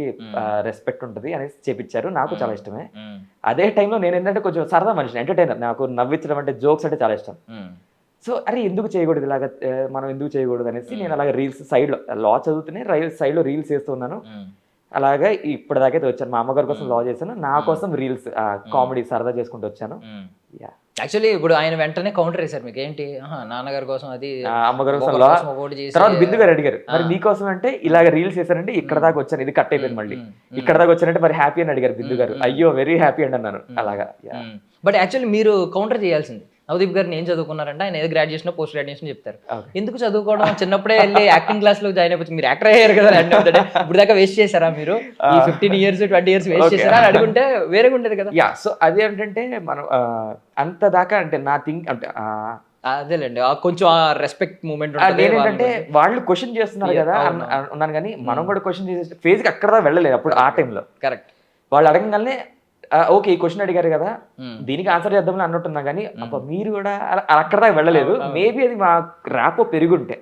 రెస్పెక్ట్ ఉంటుంది అనేసి చేపించారు. నాకు చాలా ఇష్టమే. అదే టైంలో నేను ఏంటంటే కొంచెం సరదా మనిషిని, ఎంటర్టైనర్, నాకు నవ్వించడం అంటే జోక్స్ అంటే చాలా ఇష్టం. సో అరే ఎందుకు చేయకూడదు ఇలాగ, మనం ఎందుకు చేయకూడదు అనేసి నేను అలాగే రీల్స్ సైడ్లో లా చదువుతూనే సైడ్లో రీల్స్ చేస్తున్నాను. అలాగే ఇప్పటిదాకైతే వచ్చాను. మా అమ్మగారి కోసం లా చేశాను, నా కోసం రీల్స్ కామెడీ సరదా చేసుకుంటూ వచ్చాను. యాక్చువల్లీ ఇప్పుడు ఆయన వెంటనే కౌంటర్ వేశారు మీకు, ఏంటి నాన్నగారి కోసం అది అమ్మగారి కోసం లా. తర్వాత బిందు గారు అడిగారు మరి నీకోసం అంటే ఇలాగ రీల్స్ చేశానంటే ఇక్కడ దాకా వచ్చాను, ఇది కట్ అయిపోయింది, మళ్ళీ ఇక్కడ దాకా వచ్చానంటే మరి హ్యాపీ అని అడిగారు బిందు గారు. అయ్యో వెరీ హ్యాపీ అండి అన్నాను అలాగా. బట్ యాక్చువల్లీ మీరు కౌంటర్ చేయాల్సింది. నవదీప్ గారిని ఏం చదువుకున్నారంటే ఆయన ఏదో గ్రాడ్యుయేషన్ పోస్ట్ గ్రాడ్యుయేషన్ చెప్తారు. ఎందుకు చదువుకోవడం, చిన్నప్పుడే వెళ్ళి యాక్టింగ్ క్లాస్ లో జాయిన్ అయిపోతుంది, మీరు యాక్టర్ అయ్యారు కదా అంటే ఇప్పుడు దాకా వేస్ట్ చేశారా మీరు, ఈ 15 years 20 years వేస్ట్ చేశారా అని అడుగుంటే వేరేగా ఉండేది కదా. సో అదేంటంటే మనం అంత దాకా అంటే నా థింక్ అంటే అదేలేండి కొంచెం ఆ రెస్పెక్ట్ మూమెంట్ ఏంటంటే వాళ్ళు క్వశ్చన్ చేస్తున్నారు కదా ఉన్నాను, కానీ మనం కూడా క్వశ్చన్ చేసే ఫేజ్ కి అక్కడ వెళ్ళలేదు అప్పుడు ఆ టైంలో. కరెక్ట్. వాళ్ళు అడగగానే ఓకే ఈ క్వశ్చన్ అడిగారు కదా దీనికి ఆన్సర్ చేద్దామని అన్నట్టున్నా, కానీ అబ్బా మీరు కూడా అక్కడ దాకా వెళ్ళలేదు. మేబీ అది మా ర్యాపో పెరుగుంటే.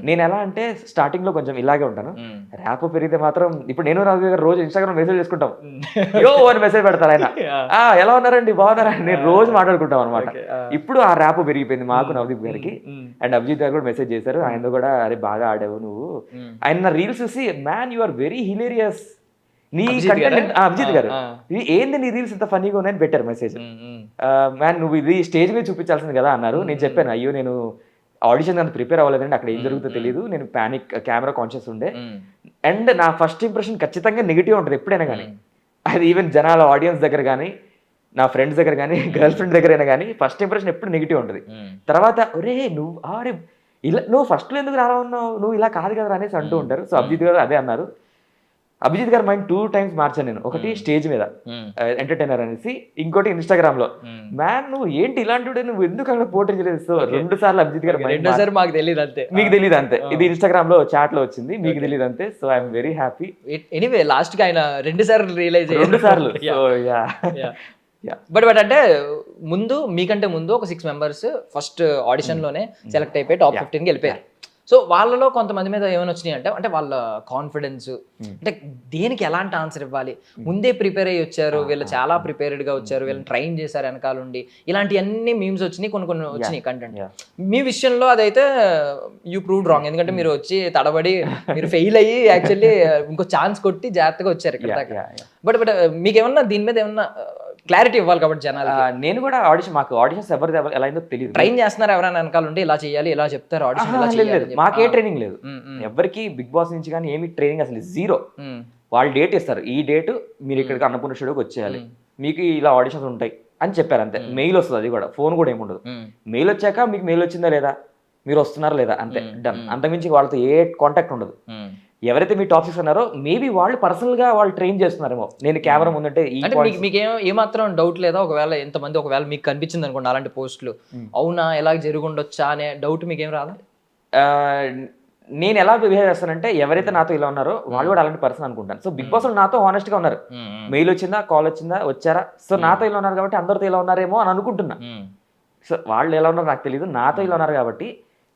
నేను ఎలా అంటే స్టార్టింగ్ లో కొంచెం ఇలాగే ఉంటాను, ర్యాపో పెరిగితే మాత్రం ఇప్పుడు నేను రాజు గారు రోజు ఇన్స్టాగ్రామ్ మెసేజ్ చేసుకుంటాం, అని మెసేజ్ పెడతారు ఆయన, ఎలా ఉన్నారండి బాగున్నారా, నేను రోజు మాట్లాడుకుంటాం అనమాట. ఇప్పుడు ఆ ర్యాపో పెరిగిపోయింది మాకు నవదీప్ గారికి. అండ్ అభిజిత్ గారు కూడా మెసేజ్ చేశారు, ఆయన కూడా అరే బాగా ఆడావు నువ్వు. ఆయన రీల్స్ చూసి man you are very hilarious, నీ కంటెంట్ అభిజిత్ గారు ఏంది నీ రీల్స్ ఇంత ఫన్నీగా ఉన్నాయని పెట్టారు మెసేజ్. మ్యాన్ నువ్వు ఇది స్టేజ్ మీద చూపించాల్సింది కదా అన్నారు. నేను చెప్పాను అయ్యో నేను ఆడిషన్ అంత ప్రిపేర్ అవ్వలేదండి, అక్కడ ఏం జరుగుతుందో తెలియదు, నేను పానిక్ కెమెరా కాన్షియస్ ఉండే. అండ్ నా ఫస్ట్ ఇంప్రెషన్ ఖచ్చితంగా నెగిటివ్ ఉంటుంది ఎప్పుడైనా కానీ, అది ఈవెన్ జనాల ఆడియన్స్ దగ్గర కానీ నా ఫ్రెండ్స్ దగ్గర కానీ గర్ల్ ఫ్రెండ్ దగ్గర అయినా కానీ ఫస్ట్ ఇంప్రెషన్ ఎప్పుడు నెగిటివ్ ఉంటుంది. తర్వాత ఒరే నువ్వు అరే ఇలా నువ్వు ఫస్ట్లో ఎందుకు రావన్నావు, నువ్వు ఇలా కాదు కదా అనేసి అంటూ ఉంటారు. సో అభిజిత్ గారు అదే అన్నారు. అభిజిత్ గారు మైండ్ 2 times మార్చాను నేను. ఒకటి స్టేజ్ మీద ఎంటర్టైనర్ అనేసి, ఇంకోటి ఇన్స్టాగ్రామ్ లో మ్యాన్ నువ్వు ఏంటి ఇలాంటి నువ్వు ఎందుకు అక్కడ పోటీ చేయలేదు. సో 2 సార్లు అభిజిత్ గారు మాకు తెలియదు అంతే, మీకు తెలియదు అంతే, ఇది ఇన్స్టాగ్రామ్ లో చాట్ లో వచ్చింది, మీకు తెలియదు అంతే. So I'm very happy. Anyway last కి ఆయన 2 సార్లు రియలైజ్ 2 సార్లు. బట్ అంటే ముందు మీకంటే ముందు ఒక 6 members ఫస్ట్ ఆడిషన్ లోనే సెలెక్ట్ అయిపోయి టాప్ 15కి వెళ్ళిపోయారు. సో వాళ్ళలో కొంతమంది మీద ఏమైనా వచ్చినాయి అంటే వాళ్ళ కాన్ఫిడెన్స్, అంటే దేనికి ఎలాంటి ఆన్సర్ ఇవ్వాలి, ముందే ప్రిపేర్ అయ్యి వచ్చారు, వీళ్ళు చాలా ప్రిపేర్డ్గా వచ్చారు, వీళ్ళని ట్రైన్ చేశారు వెనకాల ఉండి, ఇలాంటి అన్ని మీమ్స్ వచ్చినాయి, కొన్ని వచ్చినాయి కంటెంట్. మీ విషయంలో అదైతే యూ ప్రూవ్డ్ రాంగ్, ఎందుకంటే మీరు వచ్చి తడబడి మీరు ఫెయిల్ అయ్యి యాక్చువల్లీ ఇంకో ఛాన్స్ కొట్టి జాగ్రత్తగా వచ్చారు ఇక్కడ దాకా. బట్ మీకు ఏమన్నా దీని మీద ఏమన్నా క్లారిటీ ఇవ్వాలి కాబట్టి జనాలు. నేను కూడా మాకు ఆడిషన్స్ ఎవరిది ఎలా అయిందో తెలియదు, ట్రైన్ చేస్తున్నారు ఎవరైనా వెనకాల ఉంటే ఇలా చేయాలి ఇలా చెప్తారు ఆడిషన్. మాకే ట్రైనింగ్ లేదు ఎవరికి, బిగ్ బాస్ నుంచి కానీ ఏమి ట్రైనింగ్ అసలు జీరో. వాళ్ళు డేట్ ఇస్తారు, ఈ డేట్ మీరు ఇక్కడికి అన్నపూర్ణ స్టూడియోకి వచ్చేయాలి, మీకు ఇలా ఆడిషన్స్ ఉంటాయి అని చెప్పారు అంతే. మెయిల్ వస్తుంది, అది కూడా ఫోన్ కూడా ఏముండదు. మెయిల్ వచ్చాక మీకు మెయిల్ వచ్చిందా లేదా, మీరు వస్తున్నారా లేదా, అంతే డన్. అంతకుమించి వాళ్ళతో ఏ కాంటాక్ట్ ఉండదు. ఎవరైతే మీ టాప్ 6 ఉన్నారో మేబీ వాళ్ళు పర్సనల్గా వాళ్ళు ట్రైన్ చేస్తున్నారేమో. నేను కెమెరా ముందుంటే ఈ అంటే మీకు ఏమాత్రం డౌట్ లేదా? ఒకవేళ మీకు కనిపించింది అనుకోండి అలాంటి పోస్టులు, అవునా ఎలా జరుగుండొచ్చా అనే డౌట్ మీకేం రాదా? నేను ఎలా బిహేవ్ చేస్తానంటే ఎవరైతే నాతో ఇలా ఉన్నారో వాళ్ళు కూడా అలాంటి పర్సన్ అనుకుంటాను. సో బిగ్ బాస్ నాతో హానెస్ట్ గా ఉన్నారు. మెయిల్ వచ్చిందా, కాల్ వచ్చిందా, వచ్చారా, సో నాతో ఇలా ఉన్నారు కాబట్టి అందరితో ఇలా ఉన్నారేమో అని అనుకుంటున్నా. సో వాళ్ళు ఎలా ఉన్నారో నాకు తెలియదు, నాతో ఇలా ఉన్నారు కాబట్టి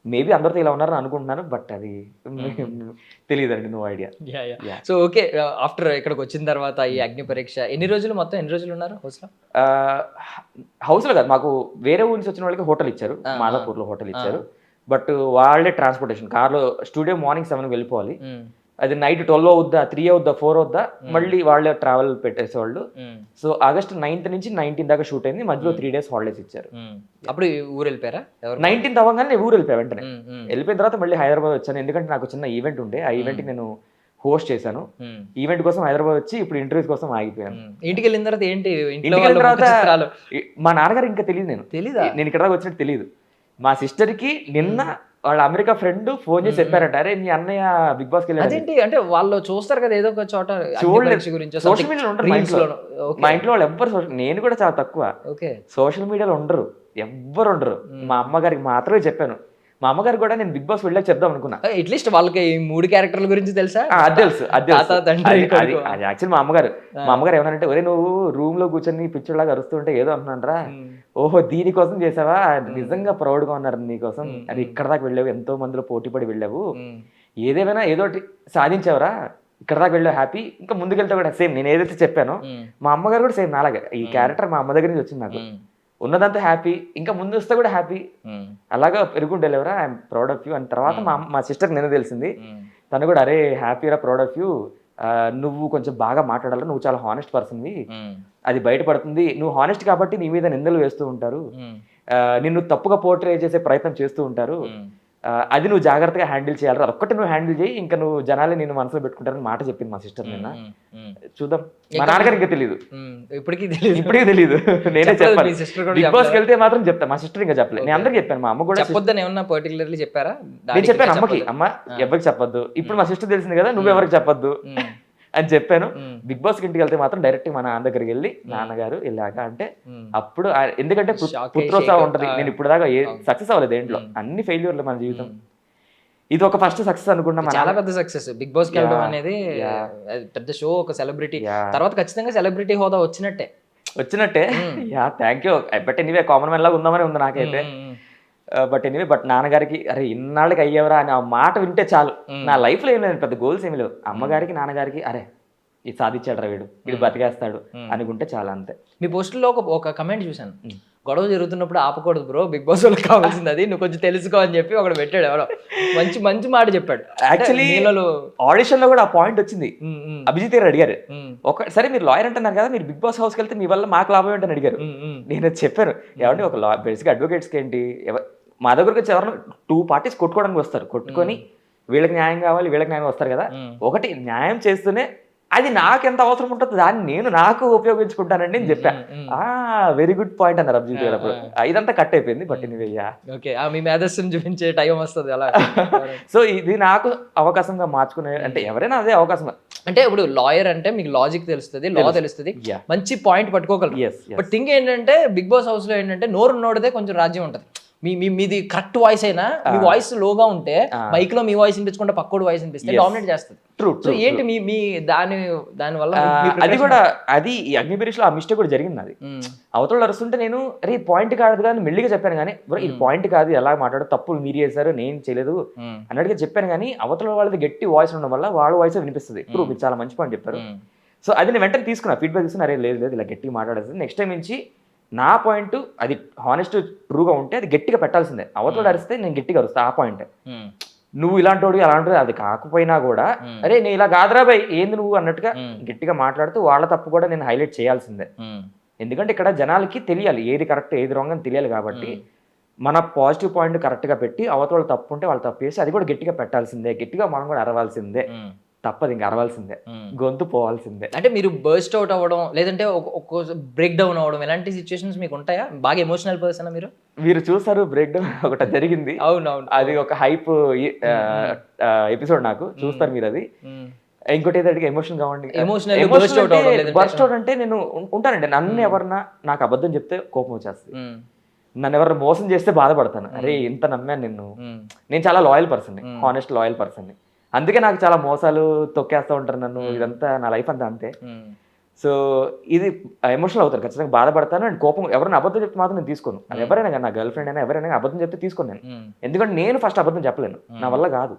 మేబీ అందరితో ఇలా ఉన్నారని అనుకుంటున్నాను. బట్ అది తెలియదు అండి, no idea. So okay, after ఇక్కడికి వచ్చిన తర్వాత ఈ అగ్ని పరీక్ష ఎన్ని రోజులు ఉన్నారు హౌస్లో? హౌస్లో కాదు, మాకు వేరే ఊరి నుంచి వచ్చిన వాళ్ళకి హోటల్ ఇచ్చారు, మాదాపూర్లో హోటల్ ఇచ్చారు. బట్ వాళ్ళే ట్రాన్స్పోర్టేషన్, కార్లో స్టూడియో మార్నింగ్ 7 వెళ్ళిపోవాలి, అది నైట్ 12 అవుద్దా, 3 అవుద్దా, 4 అవుద్దా, మళ్ళీ వాళ్ళే ట్రావెల్ పెట్టేసేవాళ్ళు. సో ఆగస్ట్ 9th నుంచి 19th దాకా షూట్ అయింది, మధ్యలో 3 days హాలిడేస్ ఇచ్చారు. అప్పుడు ఊరు వెళ్ళిపోయారా? 19th అవ్వగానే నేను ఊరు వెళ్ళిపోయా వెంటనే. వెళ్ళిపోయిన తర్వాత మళ్ళీ హైదరాబాద్ వచ్చాను, ఎందుకంటే నాకు చిన్న ఈవెంట్ ఉండే, ఆ ఈవెంట్కి నేను హోస్ట్ చేశాను. ఈవెంట్ కోసం హైదరాబాద్ వచ్చి ఇప్పుడు ఇంటర్వ్యూస్ కోసం ఆగిపోయాను. ఇంటికి వెళ్ళిన తర్వాత ఏంటి? ఇంటికి వెళ్ళిన తర్వాత మా నాన్నగారు ఇంకా తెలియదు, నేను ఇక్కడ దాకా వచ్చినట్టు తెలియదు. మా సిస్టర్కి నిన్న వాళ్ళ అమెరికా ఫ్రెండ్ ఫోన్ చేసి చెప్పారట, అరే మీ అన్నయ్య బిగ్ బాస్కి వెళ్ళాడు. అదేంటి అంటే వాళ్ళు చూస్తారు కదా ఏదో ఒక చోట చూడలేదు, సోషల్ మీడియాలో ఉండరు మా ఇంట్లో వాళ్ళు ఎవ్వరు. నేను కూడా చాలా తక్కువ సోషల్ మీడియాలో ఉండరు, ఎవ్వరు ఉండరు. మా అమ్మగారికి మాత్రమే చెప్పాను. మా అమ్మగారు కూడా నేను బిగ్ బాస్ వెళ్ళాక చెప్దాం అనుకున్నా. అట్లీస్ట్ వాళ్ళకి 3 క్యారెక్టర్ల గురించి తెలుసా? అది తెలుసు. యాక్చువల్ మా అమ్మగారు ఏమన్నారంటే, ఒరే నువ్వు రూమ్ లో కూర్చొని పిచ్చులాగా అరుస్తుంటే ఏదో అంటున్నారా, ఓహో దీనికోసం చేసావా, నిజంగా ప్రౌడ్ గా ఉన్నారు నీకోసం, అది ఇక్కడ దాకా వెళ్ళావు, ఎంతో మందిలో పోటీ పడి వెళ్ళావు, ఏదేమైనా ఏదోటి సాధించావురా, ఇక్కడ దాకా వెళ్ళావు, హ్యాపీ, ఇంకా ముందుకెళ్తే కూడా సేమ్ నేను ఏదైతే చెప్పానో మా అమ్మగారు కూడా సేమ్ నాలాగే. ఈ క్యారెక్టర్ మా అమ్మ దగ్గర నుంచి వచ్చింది, నాకు ఉన్నదంతా హ్యాపీ, ఇంకా ముందు వస్తే కూడా హ్యాపీ, అలాగా పెరుగుంటే ఎవరా, ఐఎమ్ ప్రౌడ్ ఆఫ్ యూ అని. తర్వాత మా సిస్టర్ నేను తెలిసింది, తను కూడా అరే హ్యాపీరా, ప్రౌడ్ ఆఫ్ యూ, నువ్వు కొంచెం బాగా మాట్లాడాలి, నువ్వు చాలా హానెస్ట్ పర్సన్వి, అది బయటపడుతుంది, నువ్వు హానెస్ట్ కాబట్టి నీ మీద నిందలు వేస్తూ ఉంటారు, నిన్ను తప్పుగా పోర్ట్రే చేసే ప్రయత్నం చేస్తూ ఉంటారు, అది నువ్వు జాగ్రత్తగా హ్యాండిల్ చేయాలి, అదొక్కటి నువ్వు హ్యాండిల్ చేయి, ఇంకా నువ్వు జనాలే నేను మనసులో పెట్టుకుంటారని మాట చెప్పింది మా సిస్టర్ నిన్న. చూద్దాం, మా నాన్నగారు ఇంకా తెలియదు, ఇప్పటికీ తెలియదు, నేనే చెప్పాను. బిగ్ బాస్కి వెళ్తే మాత్రం చెప్తా, మా సిస్టర్ ఇంకా చెప్పలేదు. నేను అందరికి చెప్పాను, మా అమ్మ కూడా చెప్పొద్దని ఏమన్నా పర్టికులర్లీ చెప్పారా? నేను చెప్పాను అమ్మకి, అమ్మ ఎవరికి చెప్పొద్దు, ఇప్పుడు మా సిస్టర్ తెలిసింది కదా, నువ్వు ఎవరికి చెప్పొద్దు అని చెప్పాను. బిగ్ బాస్ ఇంటికి వెళ్తే మాత్రం డైరెక్ట్ మా నాన్న దగ్గరికి వెళ్ళి, నాన్నగారు వెళ్ళాక అంటే అప్పుడు, ఎందుకంటే పుత్రోత్సవం ఉంటది. నేను ఇప్పుడు దాకా సక్సెస్ అవ్వలేదు దేంట్లో, అన్ని ఫెయిల్యూర్లు మన జీవితం, ఇది ఒక ఫస్ట్ సక్సెస్ అనుకుంటా. చాలా పెద్ద సక్సెస్ బిగ్ బాస్ కి వెళ్ళడం అనేది, పెద్ద షో, ఒక సెలబ్రిటీ తర్వాత ఖచ్చితంగా సెలబ్రిటీ హోదా వచ్చినట్టే. Yeah thank you. But anyway common man లాగా ఉందామని ఉంది నాకైతే. బట్ నాన్నగారికి అరే ఇన్నాళ్ళకి అయ్యేవరా అని ఆ మాట వింటే చాలు. నా లైఫ్ లో ఏం లేదు, పెద్ద గోల్స్ ఏమి లేవు. అమ్మగారికి నాన్నగారికి అరే ఇది సాధించాడు రా వీడు బతికేస్తాడు అనుకుంటే చాలా, అంతే. మీ పోస్టుల్లో ఒక కమెంట్ చూశాను, గొడవ జరుగుతున్నప్పుడు ఆపకూడదు బ్రో, బిగ్ బాస్ వాళ్ళకి కావాల్సింది అది, నువ్వు కొంచెం తెలుసుకో అని చెప్పి ఒకడు పెట్టాడు, ఎవరో మంచి మాట చెప్పాడు. యాక్చువల్లీ ఆడిషన్ లో కూడా ఆ పాయింట్ వచ్చింది. అభిజిత్ గారు అడిగారు, సరే మీరు లాయర్ అంటున్నారు కదా, మీరు బిగ్ బాస్ హౌస్కి వెళ్తే మీ వల్ల మాకు లాభం ఏంటని అడిగారు. నేను చెప్పాను, ఏమంటే ఒక బేసిక్ అడ్వకేట్స్కి ఏంటి, మా దగ్గరకు వచ్చి ఎవరైనా 2 parties కొట్టుకోవడానికి వస్తారు, కొట్టుకొని వీళ్ళకి న్యాయం కావాలి వీళ్ళకి న్యాయం వస్తారు కదా, ఒకటి న్యాయం చేస్తూనే అది నాకు ఎంత అవసరం ఉంటుంది దాన్ని నేను నాకు ఉపయోగించుకుంటానండి అని చెప్పా. వెరీ గుడ్ పాయింట్ అన్నారు అభిజిత్ గారు. అప్పుడు ఇదంతా కట్ అయిపోయింది. బట్ మీ మేధస్సును చూపించే టైం వస్తుంది అలా. సో ఇది నాకు అవకాశంగా మార్చుకునే, అంటే ఎవరైనా అదే అవకాశం. అంటే ఇప్పుడు లాయర్ అంటే మీకు లాజిక్ తెలుస్తుంది, లా తెలుస్తుంది, మంచి పాయింట్ పట్టుకోగలరు. బట్ థింగ్ ఏంటంటే బిగ్ బాస్ హౌస్ లో ఏంటంటే నోరు నోడితే కొంచెం రాజ్యం ఉంటుంది. మీది కరెక్ట్ వాయిస్ అయినా మీ వాయిస్ లోగా ఉంటే మైక్ లో మీ వాయిస్ వినిపించకుండా పక్కోడు వాయిస్ వినిపిస్తే డామినేట్ చేస్తుంది. సో ఏంటి మీ దాని వల్ల అది కూడా, అది ఈ అగ్ని పరీక్షలో ఆ మిస్టేక్ కూడా జరిగింది. అది అవతల అరుస్తుంటే నేను అరే పాయింట్ కాదు కానీ మెల్లిగా చెప్పాను, కానీ ఇది పాయింట్ కాదు, ఎలా మాట్లాడో తప్పులు మీరు చేశారు నేను చేయలేదు అన్నట్టుగా చెప్పాను. కానీ అవతల వాళ్ళది గట్టి వాయిస్ ఉండడం వల్ల వాళ్ళ వాయిస్ వినిపిస్తుంది. ఇప్పుడు మీరు చాలా మంచి పాయింట్ చెప్పారు. సో అది నేను వెంటనే తీసుకున్నా, ఫీడ్బ్యాక్ తీసుకున్నా, అరే లేదు ఇలా గట్టిగా మాట్లాడేది, నెక్స్ట్ టైం నుంచి నా పాయింట్ అది హానెస్ట్ ట్రూగా ఉంటే అది గట్టిగా పెట్టాల్సిందే. అవతల అరిస్తే నేను గట్టిగా అరుస్తా ఆ పాయింట్. నువ్వు ఇలాంటి వాడు అలాంటి అది కాకపోయినా కూడా అరే నేను ఇలా కాదురా బై ఏంది నువ్వు అన్నట్టుగా గట్టిగా మాట్లాడుతూ వాళ్ళ తప్పు కూడా నేను హైలైట్ చేయాల్సిందే. ఎందుకంటే ఇక్కడ జనాలకి తెలియాలి ఏది కరెక్ట్ ఏది రాంగ్ అని తెలియాలి. కాబట్టి మన పాజిటివ్ పాయింట్ కరెక్ట్గా పెట్టి అవతల తప్పు ఉంటే వాళ్ళు తప్పు చేసి అది కూడా గట్టిగా పెట్టాల్సిందే, గట్టిగా మనం కూడా అరవాల్సిందే. తప్పదు ఇంకా అరవాల్సిందే, గొంతు పోవాల్సిందే. అంటే మీరు బర్స్ట్ అవుట్ అవ్వడం లేదంటే ఒక్కో బ్రేక్ డౌన్ అవ్వడం ఇలాంటి సిచ్యువేషన్స్ మీకు ఉంటాయా? బాగా ఎమోషనల్ పర్సన్ మీరు? మీరు చూసారు బ్రేక్ డౌన్ ఒకటి జరిగింది, అవునవును, అది ఒక హైప్ ఎపిసోడ్, నాకు చూస్తారు మీరు అది. ఇంకోటి ఏదైతే ఎమోషన్ కావండి, బర్స్ట్ అవుట్ అంటే నేను ఉంటానండి. నన్ను ఎవరన్నా నాకు అబద్ధం చెప్తే కోపం వచ్చేస్తుంది, నన్ను ఎవరైనా మోసం చేస్తే బాధపడతాను. అరే ఇంత నమ్మాను నిన్ను. నేను చాలా loyal person, honest loyal person. అందుకే నాకు చాలా మోసాలు తొక్కేస్తూ ఉంటారు నన్ను. ఇదంతా నా లైఫ్ అంతా అంతే. సో ఇది ఎమోషనల్ అవుతారు, ఖచ్చితంగా బాధపడతాను. అండ్ కోపం ఎవరైనా అబద్ధం చెప్తే మాత్రం నేను తీసుకోను. అది ఎవరైనా కానీ, నా గర్ల్ ఫ్రెండ్ అయినా ఎవరైనా అబద్ధం చెప్తే తీసుకోను నేను. ఎందుకంటే నేను ఫస్ట్ అబద్ధం చెప్పలేను, నా వల్ల కాదు.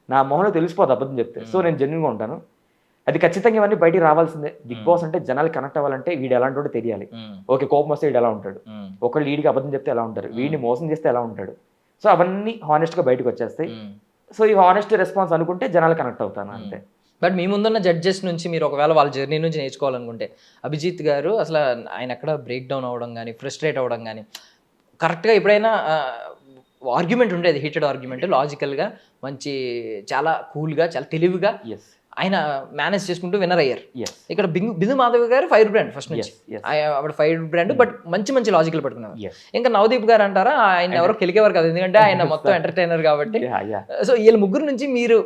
నా మొహంలో తెలిసిపోదు అబద్ధం చెప్తే. సో నేను జెన్యున్గా ఉంటాను. అది ఖచ్చితంగా ఇవన్నీ బయటికి రావాల్సిందే. బిగ్ బాస్ అంటే జనాలు కనెక్ట్ అవ్వాలంటే వీడు ఎలాంటి వాడో తెలియాలి. ఓకే, కోపం వస్తే వీడు ఎలా ఉంటాడు, ఒకళ్ళు వీడికి అబద్ధం చెప్తే ఎలా ఉంటారు, వీడిని మోసం చేస్తే ఎలా ఉంటాడు. సో అవన్నీ హానెస్ట్గా బయటకు వచ్చేస్తాయి. సో ఈ హానెస్ట్ రెస్పాన్స్ అనుకుంటే జనాలు కనెక్ట్ అవుతాను అంతే. బట్ మీ ముందున్న జడ్జెస్ నుంచి మీరు ఒకవేళ వాళ్ళ జర్నీ నుంచి నేర్చుకోవాలనుకుంటే, అభిజిత్ గారు అసలు ఆయన ఎక్కడ బ్రేక్ డౌన్ అవ్వడం కానీ ఫ్రస్ట్రేట్ అవ్వడం కానీ, కరెక్ట్గా ఎప్పుడైనా ఆర్గ్యుమెంట్ ఉండేది, హీటెడ్ ఆర్గ్యుమెంట్, లాజికల్గా మంచి చాలా కూల్గా చాలా తెలివిగా ఆయన మేనేజ్ చేసుకుంటూ విన్నర్ అయ్యారు. ఇక్కడ బిందు మాధవ్ గారు ఫైర్ బ్రాండ్ ఫస్ట్ నుంచి, ఆవిడ ఫైర్ బ్రాండ్, బట్ మంచి మంచి లాజికల్ పట్టుకున్నారు. ఇంకా నవదీప్ గారు అంటారా, ఆయన ఎవరో కెలికేవారు కదా, ఎందుకంటే ఆయన మొత్తం ఎంటర్టైనర్ కాబట్టి. సో వీళ్ళ ముగ్గురు నుంచి మీరు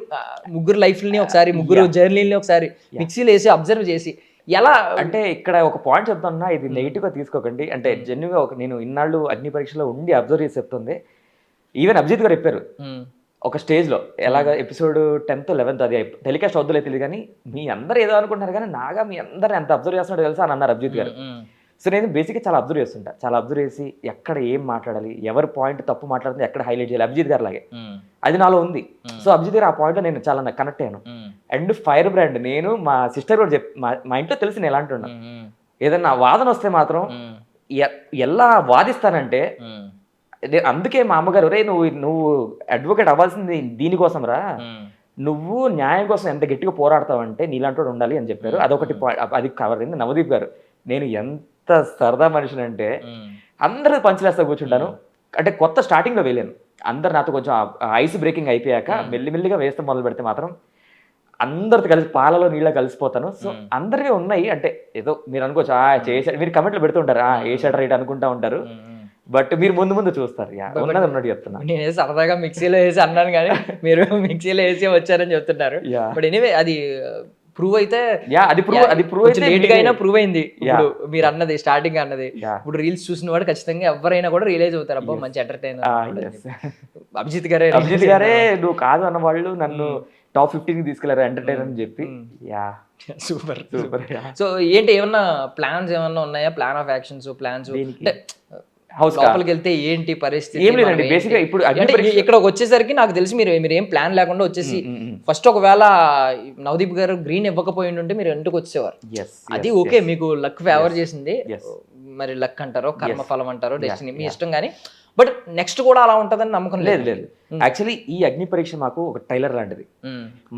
ముగ్గురు లైఫ్ని ఒకసారి, ముగ్గురు జర్నీని ఒకసారి మిక్సీలో వేసి అబ్జర్వ్ చేసి ఎలా అంటే, ఇక్కడ ఒక పాయింట్ చెప్తున్నా, ఇది నెగిటివ్గా తీసుకోకండి. అంటే జెన్యున్గా నేను ఇన్నాళ్ళు అగ్ని పరీక్షలో ఉండి అబ్జర్వ్ చేసి చెప్తుంది. ఈవెన్ అభిజిత్ గారు చెప్పారు ఒక స్టేజ్లో, ఎలాగ ఎపిసోడ్ 10th 11th అది టెలికాస్ట్ అవుతుందో తెలియదు కానీ, మీ అందరూ ఏదో అనుకుంటున్నారు కానీ నాగా మీ అందరూ ఎంత అబ్జర్వ్ చేస్తున్నాడో తెలుసా అని అన్నారు అభిజిత్ గారు. సో నేను బేసిక్గా చాలా అబ్జర్వ్ చేస్తుంటా, చాలా అబ్జర్వ్ చేసి ఎక్కడ ఏం మాట్లాడాలి, ఎవరి పాయింట్ తప్పు మాట్లాడుతుంది, ఎక్కడ హైలైట్ చేయాలి, అభిజిత్ గారు లాగే అది నాలో ఉంది. సో అభిజిత్ గారు ఆ పాయింట్లో నేను చాలా కనెక్ట్ అయ్యాను. అండ్ ఫైర్ బ్రాండ్, నేను మా సిస్టర్ కూడా మా ఇంట్లో తెలిసి నేను ఎలాంటి ఉన్నా, ఏదన్నా వాదన వస్తే మాత్రం ఎలా వాదిస్తానంటే, అందుకే మా అమ్మగారు, రే నువ్వు అడ్వకేట్ అవ్వాల్సింది దీనికోసం రా, నువ్వు న్యాయం కోసం ఎంత గట్టిగా పోరాడతావంటే నీలాంటి ఉండాలి అని చెప్పారు. అదొకటి అది కవర్ అయింది. నవదీప్ గారు, నేను ఎంత సరదా మనిషిని అంటే అందరూ పంచలేస్తా కూర్చుంటాను. అంటే కొత్త స్టార్టింగ్లో వెళ్ళాను, అందరు నాతో కొంచెం ఐస్ బ్రేకింగ్ అయిపోయాక మెల్లిమెల్లిగా వేస్తే మొదలు పెడితే మాత్రం అందరితో కలిసి పాలలో నీళ్ళ కలిసిపోతాను. సో అందరివి ఉన్నాయి. అంటే ఏదో మీరు అనుకోవచ్చు చేసాడు, మీరు కమెంట్లు పెడుతుంటారు వేసాడు రైట్ అనుకుంటా ఉంటారు, బట్ మీరు ముందు ముందు చూస్తారు. ఉన్నది ఉన్నట్టు చెప్తున్నా. నేను సరదాగా మిక్సీలో వేసి అన్నాను కానీ మీరు మిక్సీలో వేసి వచ్చారని చెప్తున్నారు. బట్ ఎనీవే అది ప్రూవ్ అయితే, అది ప్రూవ్ లేట్ గా అయినా ప్రూవ్ అయింది. ఇప్పుడు మీరు అన్నది స్టార్టింగ్ అన్నది, ఇప్పుడు రీల్స్ చూసిన వాడు ఖచ్చితంగా ఎవరైనా కూడా రియలైజ్ అవుతారు, అబ్బా మంచి ఎంటర్టైనర్. అభిజిత్ గారే నువ్వు కాదు అన్న వాళ్ళు నన్ను టాప్ 15 తీసుకెళ్లారు ఎంటర్టైనర్ అని చెప్పి. Super super. సో ఏంటి, ఏమన్నా ప్లాన్స్ ఏమన్నా ఉన్నాయా, plan of actions, plans house లోపలికి వెళ్తే ఏంటి పరిస్థితి? ఏం లేదండి, బేసిక్గా ఇప్పుడు ఇక్కడ వచ్చేసరికి నాకు తెలిసి మీరు ఏం ప్లాన్ లేకుండా వచ్చేసి, ఫస్ట్ ఒకవేళ నవదీప్ గారు గ్రీన్ ఇవ్వకపోయి ఉంటే మీరు ఇంటికి వచ్చేవారు. అది ఓకే, మీకు లక్ ఫేవర్ చేసింది, మరి లక్ అంటారో కర్మఫలం అంటారో డెస్టినీ మీ ఇష్టం. కానీ బట్ నెక్స్ట్ కూడా అలా ఉంటుందని నమ్మకం లేదు. యాక్చువల్లీ ఈ అగ్ని పరీక్ష మాకు ఒక టైలర్ లాంటిది.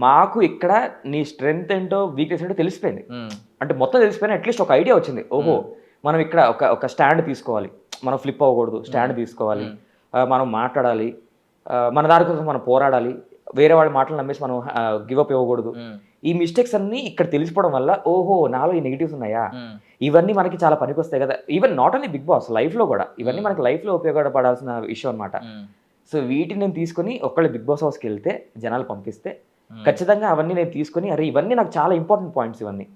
మాకు ఇక్కడ నీ స్ట్రెంగ్త్ ఏంటో వీక్నెస్ ఏంటో తెలిసిపోయింది. అంటే మొత్తం తెలిసిపోయినా అట్లీస్ట్ ఒక ఐడియా వచ్చింది. ఓహో, మనం ఇక్కడ ఒక స్టాండ్ తీసుకోవాలి, మనం ఫ్లిప్ అవ్వకూడదు, స్టాండ్ తీసుకోవాలి, మనం మాట్లాడాలి, మన దారి కోసం మనం పోరాడాలి, వేరే వాళ్ళ మాటలు నమ్మేసి మనం గివప్ ఇవ్వకూడదు. ఈ మిస్టేక్స్ అన్ని ఇక్కడ తెలిసిపోవడం వల్ల, ఓహో నాలో ఈ నెగిటివ్స్ ఉన్నాయా, ఇవన్నీ మనకి చాలా పనికొస్తాయి కదా. Even not only Bigg Boss, లైఫ్లో కూడా ఇవన్నీ మనకి లైఫ్లో ఉపయోగపడాల్సిన విషయం అనమాట. సో వీటిని నేను తీసుకొని ఒకళ్ళు బిగ్ బాస్ హౌస్కి వెళ్తే జనాలు పంపిస్తే ఖచ్చితంగా అవన్నీ నేను తీసుకొని, అరే ఇవన్నీ నాకు చాలా ఇంపార్టెంట్ పాయింట్స్, ఇవన్నీ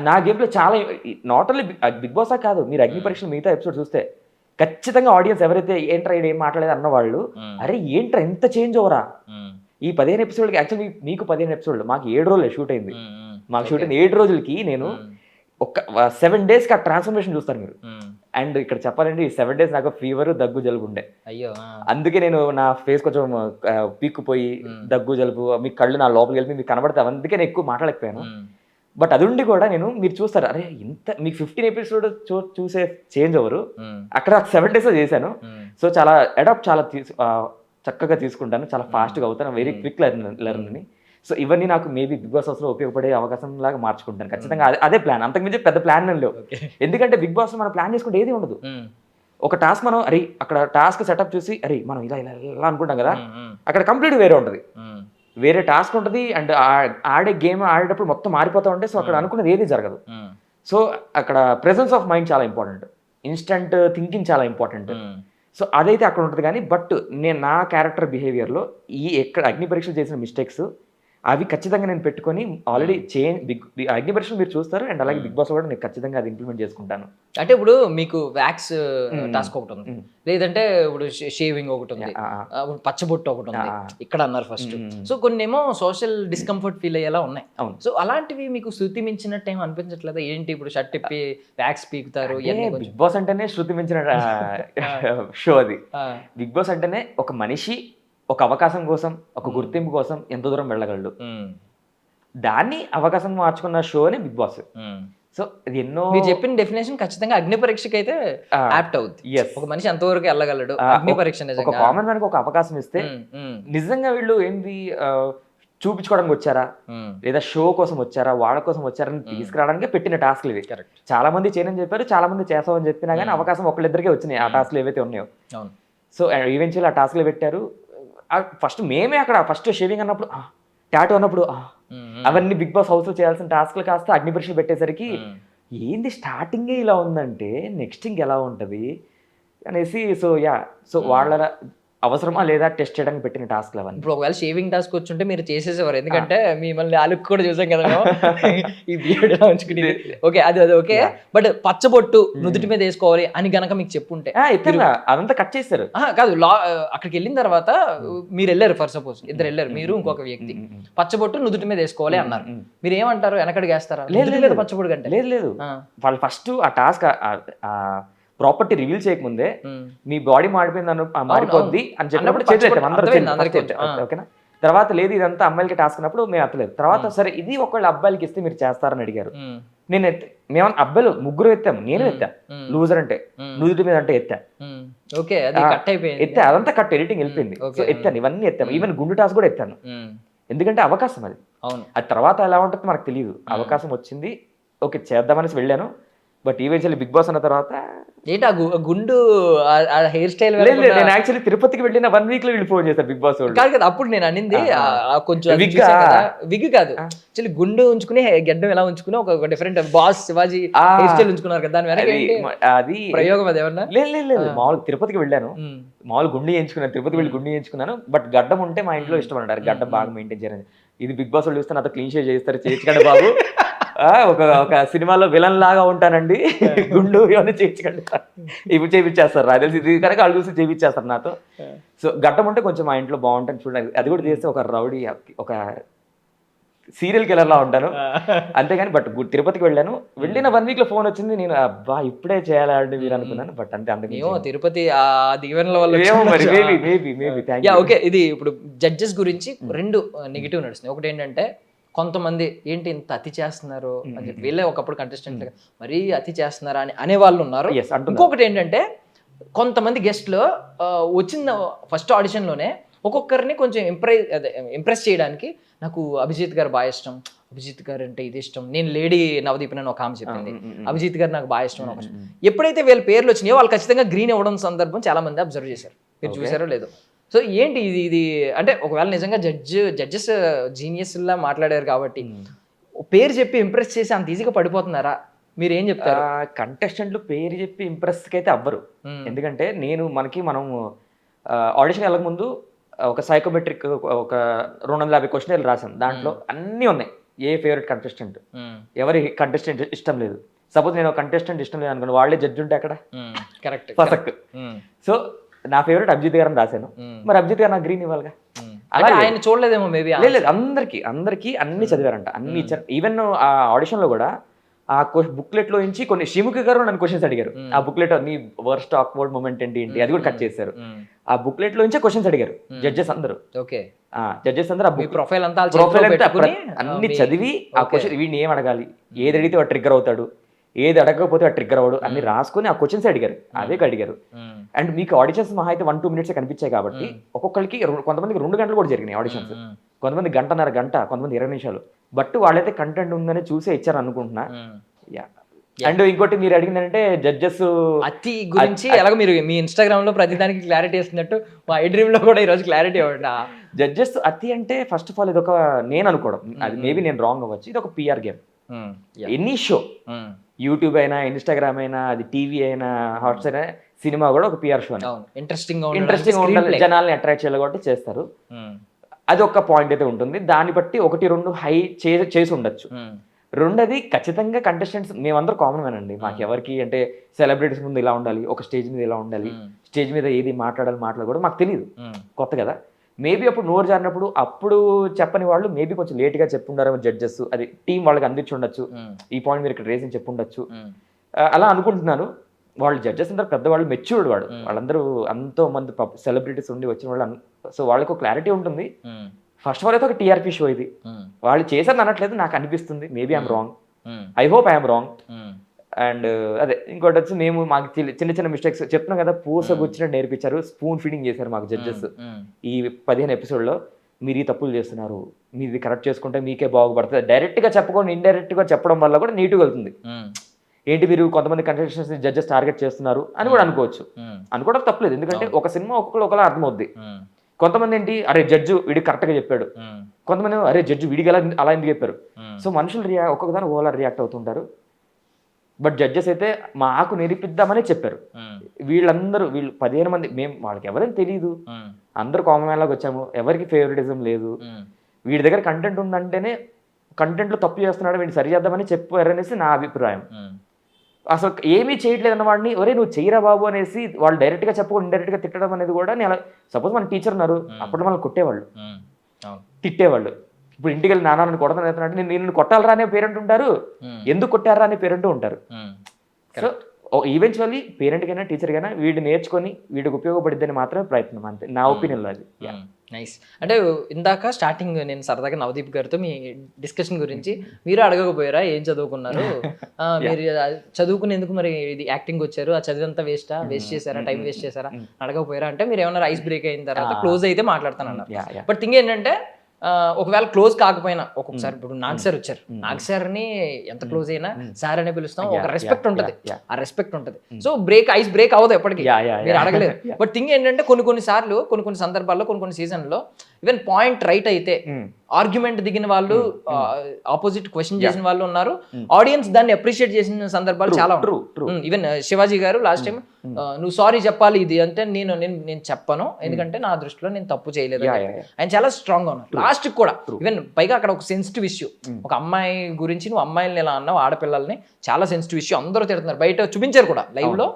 నా గేమ్లో చాలా, నాట్ ఓన్లీ బిగ్ బాస్ కాదు, మీరు అగ్ని పరీక్షలు మిగతా ఎపిసోడ్ చూస్తే ఖచ్చితంగా ఆడియన్స్ ఎవరైతే ఏంట్రా ఏం మాట్లాడేది అన్నవాళ్ళు, అరే ఏంట్రా ఎంత చేంజ్ ఓవరా ఈ 15 ఎపిసోడ్కి. యాక్చువల్లీ మీకు 15 ఎపిసోడ్లు, మాకు 7 రోజులు షూట్ అయింది. మాకు షూట్ అయింది 7 రోజులకి. నేను ఒక 7 daysకి ఆ ట్రాన్స్ఫర్మేషన్ చూస్తారు మీరు. అండ్ ఇక్కడ చెప్పాలంటే ఈ 7 days నాకు ఫీవర్, దగ్గు, జలుబు ఉండే. అయ్యో, అందుకే నేను నా ఫేస్ కొంచెం పీక్కుపోయి దగ్గు, జలుబు, మీ కళ్ళు నా లోపలికి వెళ్ళి మీకు కనబడతాయి, అందుకే నేను ఎక్కువ మాట్లాడలేకపోయాను. బట్ అది ఉండి కూడా నేను, మీరు చూస్తారు అరే ఇంత మీకు 15 ఎపిసోడ్ చూసే చేంజ్ ఓవరు అక్కడ 7 days చేశాను. సో చాలా అడాప్ట్, చాలా చక్కగా తీసుకుంటాను, చాలా ఫాస్ట్గా అవుతాను, వెరీ క్విక్ లెర్నర్ని. సో ఇవన్నీ నాకు మేబీ బిగ్ బాస్ హౌస్లో ఉపయోగపడే అవకాశం లాగా మార్చుకుంటాను ఖచ్చితంగా. అదే ప్లాన్, అంతకుమించి పెద్ద ప్లాన్ లేవు. ఎందుకంటే బిగ్ బాస్ మనం ప్లాన్ చేసుకుంటే ఏది ఉండదు. ఒక టాస్క్ మనం అరే అక్కడ టాస్క్ సెటప్ చూసి అరే మనం ఇలా ఇలా ఇలా అనుకుంటాం కదా, అక్కడ కంప్లీట్ వేరే ఉంటుంది. వేరే టాస్క్ ఉంటుంది అండ్ ఆడే గేమ్ ఆడేటప్పుడు మొత్తం మారిపోతూ ఉంటే సో అక్కడ అనుకున్నది ఏది జరగదు. సో అక్కడ ప్రెసెన్స్ ఆఫ్ మైండ్ చాలా ఇంపార్టెంట్, ఇన్స్టంట్ థింకింగ్ చాలా ఇంపార్టెంట్. సో అదైతే అక్కడ ఉంటుంది. కానీ బట్ నేను నా క్యారెక్టర్ బిహేవియర్లో ఎక్కడ అగ్ని పరీక్షలు చేసిన మిస్టేక్స్ అవి ఖచ్చితంగా నేను పెట్టుకొని ఆల్రెడీ అగ్ని పరీక్షలు మీరు చూస్తారు అండ్ అలాగే బిగ్ బాస్ కూడా నేను ఖచ్చితంగా అది ఇంప్లిమెంట్ చేసుకుంటాను. అంటే ఇప్పుడు మీకు వ్యాక్స్ టాస్క్ ఒకటి ఉంది, లేదంటే ఇప్పుడు షేవింగ్ ఒకటి ఉంది, పచ్చబొట్టు ఒకటి ఉంది ఇక్కడ అన్నారు ఫస్ట్. సో కొన్ని ఏమో సోషల్ డిస్కంఫర్ట్ ఫీల్ అయ్యేలా ఉన్నాయి. సో అలాంటివి మీకు శృతి మించినట్టు ఏమో అనిపించట్లేదా? ఏంటి ఇప్పుడు షర్ట్ ఇప్పి వ్యాక్స్ పీకుతారు? బిగ్ బాస్ అంటేనే శృతి మించిన షో అది. బిగ్ బాస్ అంటేనే ఒక మనిషి ఒక అవకాశం కోసం, ఒక గుర్తింపు కోసం ఎంత దూరం వెళ్ళగలడు, దాన్ని అవకాశం మార్చుకున్న షోని బిగ్ బాస్. సో ఇది ఎన్నో మీరు చెప్పిన డెఫినేషన్ ఖచ్చితంగా అగ్ని పరీక్షకి అయితే యాప్ట్ అవుతుంది. ఒక మనిషి ఎంతవరకు వెళ్ళగలడు అగ్ని పరీక్ష. ఒక కామన్ మ్యాన్ కి ఒక అవకాశం ఇస్తే నిజంగా వీళ్ళు ఏంది చూపించుకోవడానికి వచ్చారా లేదా షో కోసం వచ్చారా వాళ్ళ కోసం వచ్చారని తీసుకురావడానికి పెట్టిన టాస్క్లు ఇవి. చాలా మంది చేయనని చెప్పారు, చాలా మంది చేస్తామని చెప్పినా కానీ అవకాశం ఒకళ్ళిద్దరికే వచ్చినాయి ఆ టాస్క్లు ఏవైతే ఉన్నాయో. సో ఈవెన్చువల్ ఆ టాస్క్లు పెట్టారు. ఫస్ట్ మేమే అక్కడ ఫస్ట్ షేవింగ్ అన్నప్పుడు టాటూ అన్నప్పుడు అవన్నీ బిగ్ బాస్ హౌస్ లో చేయాల్సిన టాస్క్లు కాస్త అగ్ని పరీక్షలు పెట్టేసరికి ఏంది స్టార్టింగే ఇలా ఉందంటే నెక్స్ట్ ఇంకెలా ఉంటుంది అనేసి. సో వాళ్ళ అవసరమా లేదా టెస్ట్ చేయడానికి పెట్టిన టాస్క్లు అవన్నీ. ఇప్పుడు ఒకవేళ షేవింగ్ టాస్క్ వచ్చుంటే మీరు చేసేసేవారు, ఎందుకంటే మిమ్మల్ని ఆ లుక్ కూడా చూసాం కదా ఈ బియర్డ్ ఎలా ఉంచుకుని. ఓకే అది ఓకే, బట్ పచ్చబొట్టు నుదుటి మీద వేసుకోవాలి అని గనక మీకు చెప్పుంటే అదంతా కట్ చేస్తారు. కాదు, అక్కడికి వెళ్ళిన తర్వాత మీరు వెళ్ళారు, ఫర్ సపోజ్ ఇద్దరు వెళ్ళారు, మీరు ఇంకొక వ్యక్తి, పచ్చబొట్టు నుదుటి మీద వేసుకోవాలి అన్నారు. మీరు ఏమంటారు? వెనకడికి వేస్తారా? లేదు పచ్చబొట్టు కంటే లేదు వాళ్ళు ఫస్ట్ ఆ టాస్క్ ప్రాపర్టీ రివీల్ చేయకముందే మీ బాడీ మారిపోద్ది అని చెప్పినప్పుడు ఓకేనా. తర్వాత లేదు ఇదంతా అమ్మాయిలకి టాస్క్ అన్నప్పుడు మేము ఎత్తలేదు. తర్వాత సరే ఇది ఒకళ్ళు అబ్బాయిలకి ఇస్తే మీరు చేస్తారని అడిగారు. నేను మేము అబ్బాయిలు ముగ్గురు ఎత్తాము, నేను ఎత్తా లూజర్ అంటే నుదుటి మీద అంటే ఎత్తా. ఎత్తా అదంతా కట్ ఎడిటింగ్ వెళ్ళిపోయింది. సో ఎత్తాను, ఇవన్నీ ఎత్తాము. ఈవెన్ గుండు టాస్క్ కూడా ఎత్తాను, ఎందుకంటే అవకాశం అది. అది తర్వాత ఎలా ఉంటుంది మనకు తెలియదు. అవకాశం వచ్చింది, ఓకే చేద్దామనేసి వెళ్ళాను. బట్ ఈవెన్చువల్లీ బిగ్ బాస్ అన్న తర్వాత ఏంటి ఆ గుండు హెయిర్ స్టైల్? నేను యాక్చువల్లీ తిరుపతికి వెళ్ళిన 1 week లో వీళ్ళు ఫోన్ చేశారు బిగ్ బాస్ వాళ్ళు. కాదు కదా, అప్పుడు నేను అనింది కొంచెం విగ్ కాదు, యాక్చువల్లీ గుండు ఉంచుకుని గడ్డం ఎలా ఉంచుకుని ఒక different boss Shivaji hair style ఉంచుకున్నారు కదా, దాని వెనక అది ప్రయోగం అది ఏమన్నా? లేదు మామూలు తిరుపతికి వెళ్ళాను, మామూలు గుండు చేయించుకున్నాను, తిరుపతి వెళ్ళి గుండు చేయించుకున్నాను. బట్ గడ్డం ఉంటే మా ఇంట్లో ఇష్టం అన్నారు, గడ్డం బాగా మెయింటైన్ చేయాలని. ఇది బిగ్ బాస్ వాళ్ళు చూస్తే నాతో క్లీన్ షేవ్ చేస్తారు, చేయించకండి బాబు, ఒక సినిమాలో విలన్ లాగా ఉంటానండి, గుండు ఇవన్నీ చేయించకండి, ఇప్పుడు చేయించేస్తారు. నాకు తెలిసి ఇది కనుక వాళ్ళు చూసి చేయించేస్తారు నాతో. సో గడ్డం ఉంటే కొంచెం మా ఇంట్లో బాగుంటుంది చూడండి. అది కూడా చేస్తే ఒక రౌడీ, ఒక సీరియల్ కిల్లర్ లా ఉంటాను అంతేగాని. బట్ తిరుపతికి వెళ్ళాను, వెళ్ళిన 1 week లో ఫోన్ వచ్చింది. నేను అబ్బా ఇప్పుడే చేయాలండి మీరు అనుకున్నాను. బట్ అంతే తిరుపతి ఆ దీవెనల వల్ల. ఓకే, ఇది ఇప్పుడు జడ్జెస్ గురించి 2 నెగిటివ్ నడుస్తున్నాయి. ఒకటి ఏంటంటే కొంతమంది ఏంటి ఇంత అతి చేస్తున్నారు అని చెప్పి, వీళ్ళే ఒకప్పుడు కంటెస్టెంట్ మరీ అతి చేస్తున్నారా అని అనేవాళ్ళు ఉన్నారు. ఇంకొకటి ఏంటంటే కొంతమంది గెస్ట్లు వచ్చిన ఫస్ట్ ఆడిషన్లోనే ఒక్కొక్కరిని కొంచెం ఇంప్రెస్ చేయడానికి, నాకు అభిజిత్ గారు బాగా ఇష్టం, అభిజిత్ గారు అంటే ఇది ఇష్టం, నేను లేడీ నవదీప్ అని ఒక ఆమె చెప్పింది, అభిజిత్ గారు నాకు బాగా ఇష్టం అని ఒక. ఎప్పుడైతే వీళ్ళ పేర్లు వచ్చినాయో వాళ్ళు ఖచ్చితంగా గ్రీన్ ఇవ్వడం సందర్భం చాలా మంది అబ్జర్వ్ చేశారు, మీరు చూసారో లేదో. సో ఏంటి ఇది అంటే ఒకవేళ నిజంగా జడ్జెస్ జీనియస్ లా మాట్లాడారు కాబట్టి పేరు చెప్పి ఇంప్రెస్ చేసి అంత ఈజీగా పడిపోతున్నారా? మీరు ఏం చెప్తారు? కంటెస్టెంట్లు పేరు చెప్పి ఇంప్రెస్కి అయితే అవ్వరు. ఎందుకంటే మనం ఆడిషన్ వెళ్ళక ముందు ఒక సైకోమెట్రిక్ ఒక 250 క్వశ్చన్లు రాసాం. దాంట్లో అన్నీ ఉన్నాయి, ఏ ఫేవరెట్ కంటెస్టెంట్, ఎవరి కంటెస్టెంట్ ఇష్టం లేదు. సపోజ్ నేను కంటెస్టెంట్ ఇష్టం లేదు అనుకోండి, వాళ్ళే జడ్జి ఉంటే అక్కడ కరెక్ట్ పసక్. సో నా ఫేవరెట్ అభిజిత్ గారు అని రాశాను, మరి అభిజిత్ గారు నాకు గ్రీన్ ఇవ్వాలిగా. అలా ఆయన చూడలేదేమో మేబీ. లేదు అందరికి అన్ని చదివారంట, అన్ని ఇచ్చారు. ఈవెన్ ఆ ఆడిషన్ లో కూడా ఆ బుక్లెట్ లో నుంచి కొన్ని శ్రీముఖి గారు నన్ను క్వశ్చన్స్ అడిగారు. ఆ బుక్లెట్ నీ వర్స్ట్ ఆక్వర్డ్ మూమెంట్ ఏంటి అది కూడా కట్ చేశారు. ఆ బుక్లెట్ లో నుంచే క్వశ్చన్స్ అడిగారు జడ్జెస్ అందరూ. ఓకే, జడ్జెస్ అందరూ ప్రొఫైల్ అంతా అన్ని చదివి ఆ క్వశ్చన్ వీడిని ఏం అడగాలి, ఏది అడిగితే వాడు ట్రిగ్గర్ అవుతాడు, ఏది అడగకపోతే వాడు ట్రిగ్గర్ అవ్వడు అన్ని రాసుకుని ఆ క్వశ్చన్స్ అడిగారు. అవే అడిగారు. అండ్ మీకు ఆడిషన్స్ మహా అయితే 1-2 minutes కనిపించాయి కాబట్టి ఒక్కొక్కరికి కొంతమందికి 2 గంటలు కూడా జరిగినాయి ఆడిషన్స్, కొంతమంది గంటన్నర గంట, కొంతమంది 20 నిమిషాలు. బట్ వాళ్ళైతే కంటెంట్ ఉందని చూసే ఇచ్చారు అనుకుంటున్నా. అండ్ ఇంకోటి మీరు అడిగిందంటే జడ్జెస్ అతి గురించి ఎలాగో మీరు మీ ఇన్స్టాగ్రామ్ లో ప్రతిదానికి క్లారిటీ ఇస్తున్నట్టు మా ఐ డ్రీమ్ లో కూడా ఈ రోజు క్లారిటీ ఇవ్వండి. జడ్జెస్ అతి అంటే ఫస్ట్ ఆఫ్ ఆల్ ఇది ఒక నేను అనుకోవడం, అది మేబీ నేను రాంగ్ అవ్వచ్చు, ఇది ఒక PR game. Any show, YouTube అయినా ఇన్స్టాగ్రామ్ అయినా అది టీవీ అయినా హాట్స్టార్ అయినా సినిమా కూడా ఒక పిఆర్ షో. ఇంట్రెస్టింగ్ ఉండాలి, జనాల్ని అట్రాక్ట్ చేయాలి కాబట్టి చేస్తారు. అది ఒక పాయింట్ అయితే ఉంటుంది. దాన్ని బట్టి 1-2 హై చేసి ఉండొచ్చు. రెండోది ఖచ్చితంగా కంటెస్టెంట్స్ మేమందరూ కామన్ మ్యాన్ అండి. మాకు ఎవరికి అంటే సెలబ్రిటీస్ ముందు ఇలా ఉండాలి, ఒక స్టేజ్ మీద ఇలా ఉండాలి, స్టేజ్ మీద ఏది మాట్లాడకూడదు మాకు తెలియదు, కొత్త కదా. మేబీ అప్పుడు నోరు జారినప్పుడు అప్పుడు చెప్పని వాళ్ళు మేబీ కొంచెం లేట్గా చెప్పుండారు జడ్జెస్, అది టీం వాళ్ళకి అందించి ఉండొచ్చు, ఈ పాయింట్ మీరు ఇక్కడ రేసింగ్ చెప్పుండొచ్చు, అలా అనుకుంటున్నాను. వాళ్ళు జడ్జెస్ అందరూ పెద్దవాళ్ళు, మెచ్యూర్డ్ వాళ్ళందరూ ఎంతో మంది సెలబ్రిటీస్ ఉండి వచ్చిన వాళ్ళు, సో వాళ్ళకు క్లారిటీ ఉంటుంది. ఫస్ట్ ఆఫ్ ఆల్ అయితే ఒక టీఆర్పీ షో ఇది, వాళ్ళు చేశారని అనట్లేదు, నాకు అనిపిస్తుంది maybe I'm wrong, I hope I'm wrong. And అదే ఇంకోటి వచ్చి మేము మాకు చిన్న చిన్న మిస్టేక్స్ చెప్తున్నాం కదా, పూసగుచ్చినట్టు నేర్పించారు, స్పూన్ ఫీడింగ్ చేశారు మాకు జడ్జెస్ ఈ 15 ఎపిసోడ్లో. మీరు ఈ తప్పులు చేస్తున్నారు, మీరు ఇది కరెక్ట్ చేసుకుంటే మీకే బాగుపడుతుంది, డైరెక్ట్గా చెప్పకుండా ఇండైరెక్ట్గా చెప్పడం వల్ల కూడా నీట్గా వెళ్తుంది. ఏంటి మీరు కొంతమంది కంటెస్టెంట్స్ జడ్జెస్ టార్గెట్ చేస్తున్నారు అని కూడా అనుకోవచ్చు, అనుకోవడం తప్పలేదు, ఎందుకంటే ఒక సినిమా ఒక్కొక్కరు ఒకలా అర్థమవుద్ది. కొంతమంది ఏంటి అరే జడ్జు వీడికి కరెక్ట్గా చెప్పాడు, కొంతమంది అరే జడ్జు వీడికి అలా ఎందుకు చెప్పారు. సో మనుషులు ఒక్కొక్క దాని ఓలా రియాక్ట్ అవుతుంటారు. బట్ జడ్జెస్ అయితే మాకు నిరూపిద్దామని చెప్పారు. వీళ్ళు 15 మంది, మేము వాళ్ళకి ఎవరైనా తెలియదు, అందరూ కామన్ మ్యాన్ లాగా వచ్చాము, ఎవరికి ఫేవరెటిజం లేదు, వీడి దగ్గర కంటెంట్ ఉందంటేనే కంటెంట్లో తప్పు చేస్తున్నాడు, వీడిని సరి చేద్దామని చెప్పారనేసి నా అభిప్రాయం. అసలు ఏమీ చేయట్లేదు అన్న వాడిని ఒరే నువ్వు చెయ్యరా బాబు అనేసి వాళ్ళు డైరెక్ట్గా చెప్పకుండా ఇండైరెక్ట్గా తిట్టడం అనేది కూడా నేను సపోజ్ మన టీచర్ ఉన్నారు, అప్పుడు మనల్ని కొట్టేవాళ్ళు, తిట్టేవాళ్ళు. ఇప్పుడు ఇంటికి వెళ్ళి నాన్న కొడతానంటే నేను కొట్టాలరా అనే పేరెంట్ ఉంటారు, ఎందుకు కొట్టారా అనే పేరెంట్ ఉంటారు. సో ఈవెన్చువల్లీ పేరెంట్కైనా టీచర్కైనా వీడు నేర్చుకొని వీడికి ఉపయోగపడిద్దని మాత్రమే ప్రయత్నం, అంతే నా ఒపీనియన్లో అది. నైస్. అంటే ఇందాక స్టార్టింగ్ నేను సరదాగా నవదీప్ గారితో మీ డిస్కషన్ గురించి మీరు అడగకపోయారా ఏం చదువుకున్నారు, మీరు చదువుకునేందుకు మరి ఇది యాక్టింగ్ వచ్చారు, ఆ చదివంతా వేస్ట్ చేశారా, టైం వేస్ట్ చేశారా అడగకపోయారా అంటే మీరు ఏమన్నా ఐస్ బ్రేక్ అయిన తర్వాత క్లోజ్ అయితే మాట్లాడతానన్నారు. బట్ థింగ్ ఏంటంటే ఒకవేళ క్లోజ్ కాకపోయినా ఒక్కొక్కసారి ఇప్పుడు నాగ్ సార్ వచ్చారు, నాగ్ సార్ని ఎంత క్లోజ్ అయినా సార్ అనే పిలుస్తాం, ఒక రెస్పెక్ట్ ఉంటుంది, ఆ రెస్పెక్ట్ ఉంటుంది. సో ఐస్ బ్రేక్ అవ్వదు ఎప్పటికీ, మీరు అడగలేదు. బట్ థింగ్ ఏంటంటే కొన్ని సార్లు కొన్ని సందర్భాల్లో కొన్ని సీజన్లో ఈవెన్ పాయింట్ రైట్ అయితే ఆర్గ్యుమెంట్ దిగిన వాళ్ళు, ఆపోజిట్ క్వశ్చన్ చేసిన వాళ్ళు ఉన్నారు, ఆడియన్స్ దాన్ని అప్రిషియేట్ చేసిన సందర్భాలు చాలా ఉన్నాయి. ఈవెన్ శివాజీ గారు లాస్ట్ టైం నువ్వు సారీ చెప్పాలి ఇది అంటే నేను చెప్పను, ఎందుకంటే నా దృష్టిలో నేను తప్పు చేయలేదు, ఆయన చాలా స్ట్రాంగ్ గా ఉన్నారు లాస్ట్ కూడా. ఈవెన్ పైగా అక్కడ ఒక సెన్సిటివ్ ఇష్యూ, ఒక అమ్మాయి గురించి నువ్వు అమ్మాయిని ఎలా అన్నావు, ఆడపిల్లల్ని, చాలా సెన్సిటివ్ ఇష్యూ, అందరూ తిడుతున్నారు, బయట చూపించారు కూడా లైవ్ లో,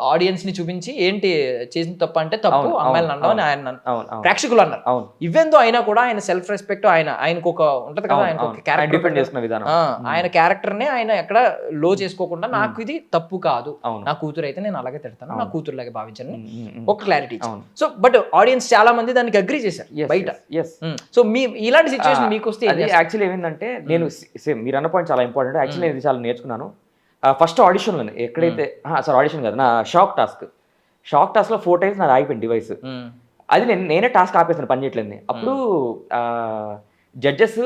ఆడియన్స్ ని చూపించి ఏంటి చేసిన తప్పు అంటే తప్పు, అమ్మాయిలను అన్నావు అని ఆయన ప్రేక్షకులు అన్నారు. ఇవెందో అయినా కూడా ఆయన సెల్ఫ్ రెస్పెక్ట్, ఆయనకు ఒక ఉంటది కదా, ఆయనకు ఒక క్యారెక్టర్, ఆయన క్యారెక్టర్ నే ఆయన ఎక్కడ లో చేసుకోకుండా నాకు ఇది తప్పు కాదు, నా కూతురు అయితే నేను అలాగే తిడతాను, నా కూతురు లాగే భావించాను, ఒక క్లారిటీ. సో బట్ ఆడియన్స్ చాలా మంది దానికి అగ్రీ చేశారు బయట. సో మీ ఇలాంటి సిచ్యువేషన్ మీకు వస్తే యాక్చువల్లీ ఏమైందంటే, నేను మీరు అన్న పాయింట్ చాలా ఇంపార్టెంట్, యాక్చువల్లీ ఇది చాలా నేర్చుకున్నాను. ఫస్ట్ ఆడిషన్లో ఎక్కడైతే ఆడిషన్ కాదు, నా షాక్ టాస్క్లో 4 times నాది ఆగిపోయింది డివైస్, అది నేనే టాస్క్ ఆపేసాను, పని చేయట్లేదు. అప్పుడు జడ్జెస్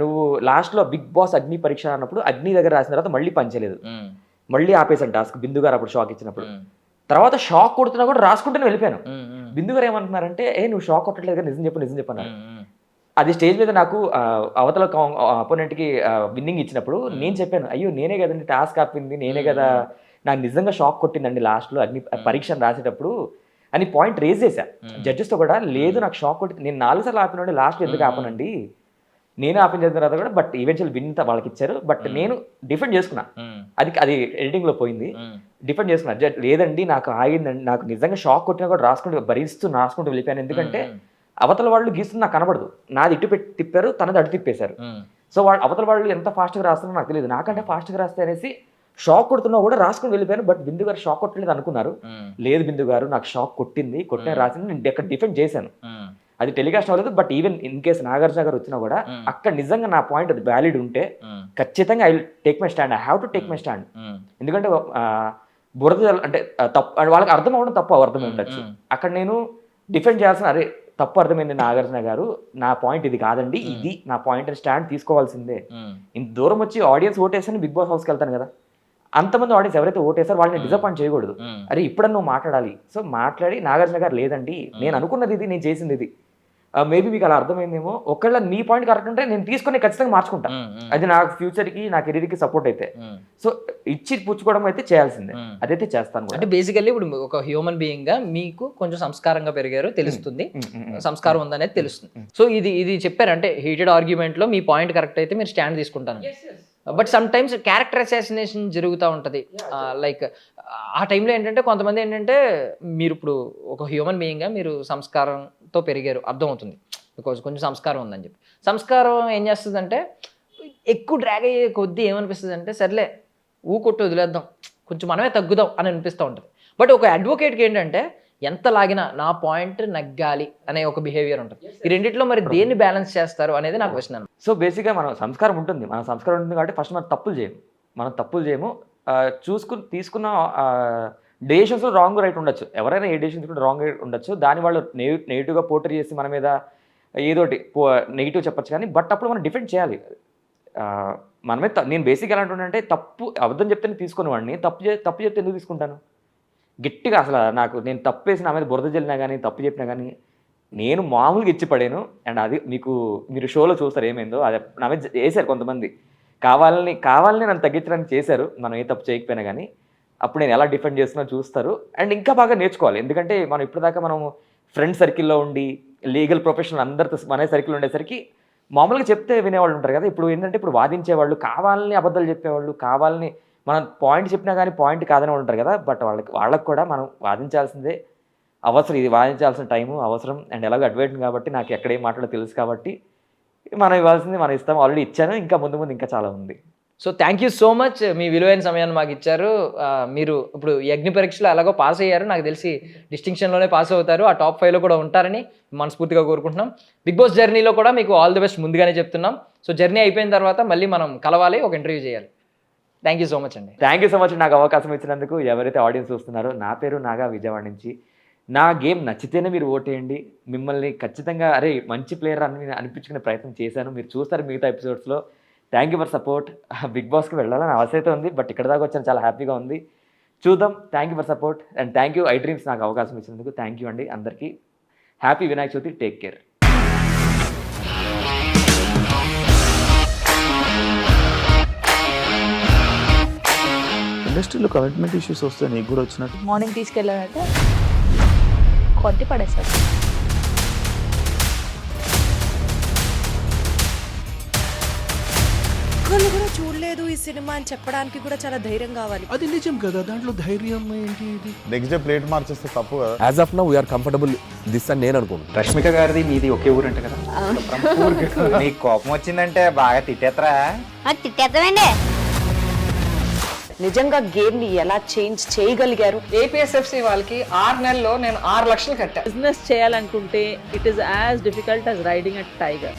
నువ్వు లాస్ట్లో బిగ్ బాస్ అగ్ని పరీక్ష అన్నప్పుడు అగ్ని దగ్గర రాసిన తర్వాత మళ్ళీ పనిచేయలేదు, మళ్ళీ ఆపేసాను టాస్క్, బిందు గారు అప్పుడు షాక్ ఇచ్చినప్పుడు. తర్వాత షాక్ కొడుతున్నా కూడా రాసుకుంటూనే వెళ్ళిపోయాను. బిందు గారు ఏమంటున్నారంటే నువ్వు షాక్ కొట్టలేదు కదా, నిజం చెప్పన్నారు. అది స్టేజ్ మీద నాకు అవతల అపోనెంట్కి విన్నింగ్ ఇచ్చినప్పుడు నేను చెప్పాను, అయ్యో నేనే కదండి టాస్క్ ఆపింది, నేనే కదా, నాకు నిజంగా షాక్ కొట్టిందండి లాస్ట్లో అగ్ని పరీక్షను రాసేటప్పుడు అని పాయింట్ రేజ్ చేశా జడ్జెస్తో కూడా. లేదు నాకు షాక్ కొట్టింది, నేను 4 సార్లు ఆపినండి, లాస్ట్లో ఎందుకు ఆపనండి, నేను ఆపిన తర్వాత కూడా, బట్ ఈవెన్చువల్ విన్ వాళ్ళకి ఇచ్చారు, బట్ నేను డిఫెండ్ చేసుకున్నా, అది ఎడిటింగ్లో పోయింది, డిఫెండ్ చేసుకున్నా. లేదండి నాకు ఆగిందండి, నాకు నిజంగా షాక్ కొట్టినా కూడా రాసుకుంటూ వెళ్ళిపోయాను, ఎందుకంటే అవతల వాళ్ళు గీస్తుంది నాకు కనబడదు, నాది ఇటు పెట్టి తిప్పారు, తనది అటు తిప్పేశారు. సో అవతల వాళ్ళు ఎంత ఫాస్ట్గా రాస్తున్నారో నాకు తెలియదు, నాకంటే ఫాస్ట్గా రాస్తే అనేసి షాక్ కొడుతున్నా కూడా రాసుకుని వెళ్ళిపోయాను. బట్ బిందు గారు షాక్ కొట్టలేదు అనుకున్నారు, లేదు బిందు గారు నాకు షాక్ కొట్టిన రాసింది, నేను ఎక్కడ డిఫెండ్ చేశాను, అది టెలికాస్ట్ అవ్వలేదు. But even in case Nagarjuna గారు వచ్చినా కూడా అక్కడ నిజంగా నా పాయింట్ అది వ్యాలిడ్ ఉంటే ఖచ్చితంగా I will take my stand, I have to take my stand. ఎందుకంటే బురద అంటే తప్పు వాళ్ళకి అర్థం అవ్వడం తప్పు అర్థమై ఉండొచ్చు, అక్కడ నేను డిఫెండ్ చేయాల్సిన అరే తప్పు అర్థమైంది నాగార్జున గారు, నా పాయింట్ ఇది కాదండి, ఇది నా పాయింట్ అని స్టాండ్ తీసుకోవాల్సిందే. ఇంత దూరం వచ్చి ఆడియన్స్ ఓటేసి బిగ్ బాస్ హౌస్కి వెళ్తాను కదా, అంతమంది ఆడియన్స్ ఎవరైతే ఓటేసారో వాళ్ళని డిసప్పాయింట్ చేయకూడదు. అరే ఇప్పుడన్నా నువ్వు మాట్లాడాలి. సో మాట్లాడి నాగార్జున గారు లేదండి నేను అనుకున్నది ఇది, నేను చేసింది ఇది, మేబీ మీకు అలా అర్థమైందేమో, ఒకళ్ళ నీ పాయింట్ కరెక్ట్ ఉంటే నేను తీసుకొని ఖచ్చితంగా మార్చుకుంటా, అది నా ఫ్యూచర్కి నా కెరీర్కి సపోర్ట్ అయితే. సో ఇచ్చి పుచ్చుకోవడం అయితే చేయాల్సిందే, అదైతే చేస్తాను కూడా. అంటే బేసికల్లీ ఇప్పుడు ఒక హ్యూమన్ బీయింగ్ గా మీకు కొంచెం సంస్కారంగా పెరిగారు తెలుస్తుంది, సంస్కారం ఉందనేది తెలుస్తుంది. సో ఇది చెప్పారు అంటే హీటెడ్ ఆర్గ్యుమెంట్ లో మీ పాయింట్ కరెక్ట్ అయితే మీరు స్టాండ్ తీసుకుంటాను. But some times character assassination జరుగుతూ ఉంటుంది. లైక్ ఆ టైంలో ఏంటంటే కొంతమంది ఏంటంటే మీరు ఇప్పుడు ఒక హ్యూమన్ బీయింగ్గా మీరు సంస్కారంతో పెరిగారు అర్థమవుతుంది, బికాజ్ కొంచెం సంస్కారం ఉందని చెప్పి. సంస్కారం ఏం చేస్తుందంటే ఎక్కువ డ్రాగ్ అయ్యే కొద్దీ ఏమనిపిస్తుంది అంటే సర్లే ఊకొట్టు వదిలేద్దాం, కొంచెం మనమే తగ్గుదాం అని అనిపిస్తూ ఉంటుంది. బట్ ఒక అడ్వకేట్కి ఏంటంటే ఎంత లాగినా నా పాయింట్ నగ్గాలి అనే ఒక బిహేవియర్ ఉంటుంది. ఈ రెండిట్లో మరి దేన్ని బ్యాలెన్స్ చేస్తారు అనేది నాకు క్వశ్చన్. సో బేసిక్గా మనం సంస్కారం ఉంటుంది, మన సంస్కారం ఉంటుంది కాబట్టి ఫస్ట్ మనం తప్పులు చేయము. తీసుకున్న డెసిషన్స్లో రాంగ్ రైట్ ఉండొచ్చు, ఎవరైనా ఏ డెసిషన్స్ కూడా రాంగ్ రైట్ ఉండొచ్చు, దాని వాళ్ళు నెగిటివ్గా పోర్ట్రే చేసి మన మీద ఏదోటి నెగిటివ్ చెప్పచ్చు. కానీ బట్ అప్పుడు మనం డిఫెండ్ చేయాలి. మనమే నేను బేసిక్ ఎలా అంటుంటే తప్పు అబద్ధం చెప్తేనే తీసుకుని వాడిని, తప్పు చెప్తే ఎందుకు తీసుకుంటాను గట్టిగా. అసలు నేను తప్పు వేసి నా మీద బురద జల్లినా కానీ తప్పు చెప్పినా కానీ నేను మామూలుగా ఇచ్చి పడాను. అండ్ అది మీరు షోలో చూస్తారు ఏమైందో, అది నా మీద వేశారు కొంతమంది, కావాలని నన్ను తగ్గించడానికి చేశారు, మనం ఏ తప్పు చేయకపోయినా కానీ. అప్పుడు నేను ఎలా డిఫెండ్ చేస్తున్నా చూస్తారు. అండ్ ఇంకా బాగా నేర్చుకోవాలి, ఎందుకంటే మనం ఇప్పటిదాకా మనం ఫ్రెండ్ సర్కిల్లో ఉండి లీగల్ ప్రొఫెషనల్ అందరితో మన సర్కిల్ ఉండేసరికి మామూలుగా చెప్తే వినేవాళ్ళు ఉంటారు కదా. ఇప్పుడు ఏంటంటే ఇప్పుడు వాదించేవాళ్ళు, కావాలని అబద్ధాలు చెప్పేవాళ్ళు, కావాలని మనం పాయింట్ చెప్పినా కానీ పాయింట్ కాదని వాళ్ళు ఉంటారు కదా. బట్ వాళ్ళకి కూడా మనం వాదించాల్సిందే అవసరం, ఇది వాదించాల్సిన టైము అవసరం. అండ్ ఎలాగో అడ్వైట్ కాబట్టి నాకు ఎక్కడ ఏం మాట్లాడో తెలుసు కాబట్టి మనం ఇవ్వాల్సింది మనం ఇస్తాం, ఆల్రెడీ ఇచ్చాను, ఇంకా ముందు ఇంకా చాలా ఉంది. So thank you so much, మీ విలువైన సమయాన్ని మాకు ఇచ్చారు. మీరు ఇప్పుడు ఈ అగ్ని పరీక్షలో ఎలాగో పాస్ అయ్యారు, నాకు తెలిసి డిస్టింక్షన్లోనే పాస్ అవుతారు, ఆ టాప్ 5లో కూడా ఉంటారని మనస్ఫూర్తిగా కోరుకుంటున్నాం. బిగ్ బాస్ జర్నీలో కూడా మీకు ఆల్ ది బెస్ట్ ముందుగానే చెప్తున్నాం. సో జర్నీ అయిపోయిన తర్వాత మళ్ళీ మనం కలవాలి, ఒక ఇంటర్వ్యూ చేయాలి. థ్యాంక్ యూ సో మచ్ అండి. థ్యాంక్ యూ సో మచ్ నాకు అవకాశం ఇచ్చినందుకు. ఎవరైతే ఆడియన్స్ చూస్తున్నారో, నా పేరు నాగా, విజయవాడ నుంచి. నా గేమ్ నచ్చితేనే మీరు ఓటేయండి. మిమ్మల్ని ఖచ్చితంగా అరే మంచి ప్లేయర్ అని అనిపించుకునే ప్రయత్నం చేశాను, మీరు చూస్తారు మిగతా ఎపిసోడ్స్లో. Thank you for support. Big బాస్కి వెళ్ళాలని ఆశ అయితే ఉంది, బట్ ఇక్కడ దాకా వచ్చాను, చాలా హ్యాపీగా ఉంది. చూద్దాం. Thank you for support and thank you I dreams నాకు అవకాశం ఇచ్చినందుకు. థ్యాంక్ యూ అండి అందరికీ. Happy Vinayaka Chavithi. Take care. ఇండస్ట్రీలో కమిట్మెంట్ ఇష్యూస్ వస్తే నీకు కూడా వచ్చినట్టు? మార్నింగ్ తీసుకెళ్ళానంటే కొట్టి పడేస్తారు. ఒక్కళ్ళు కూడా చూడలేదు ఈ సినిమా అని చెప్పడానికి కూడా చాలా ధైర్యం కావాలి. అది నిజం కదా, దాంట్లో ధైర్యం ఏంటి? నెక్స్ట్ డే ప్లేట్ మార్చేస్తే తప్పు కదా. As of now we are comfortable this అని నేను అనుకుంటున్నాను. రష్మిక గారిది మీది ఒకే ఊరు అంట కదా. నీకు కోపం వచ్చిందంటే బాగా తిట్టేత్తరా? తిట్టేద్దామండి. నిజంగా గేమ్ ని ఎలా చేంజ్ చేయగలిగారు? ఏపీఎస్ఎఫ్సి వాళ్ళకి 6 నెలల్లో నేను 6 లక్షలు కట్టా. బిజినెస్ చేయాలనుకుంటే it is as difficult as riding a tiger.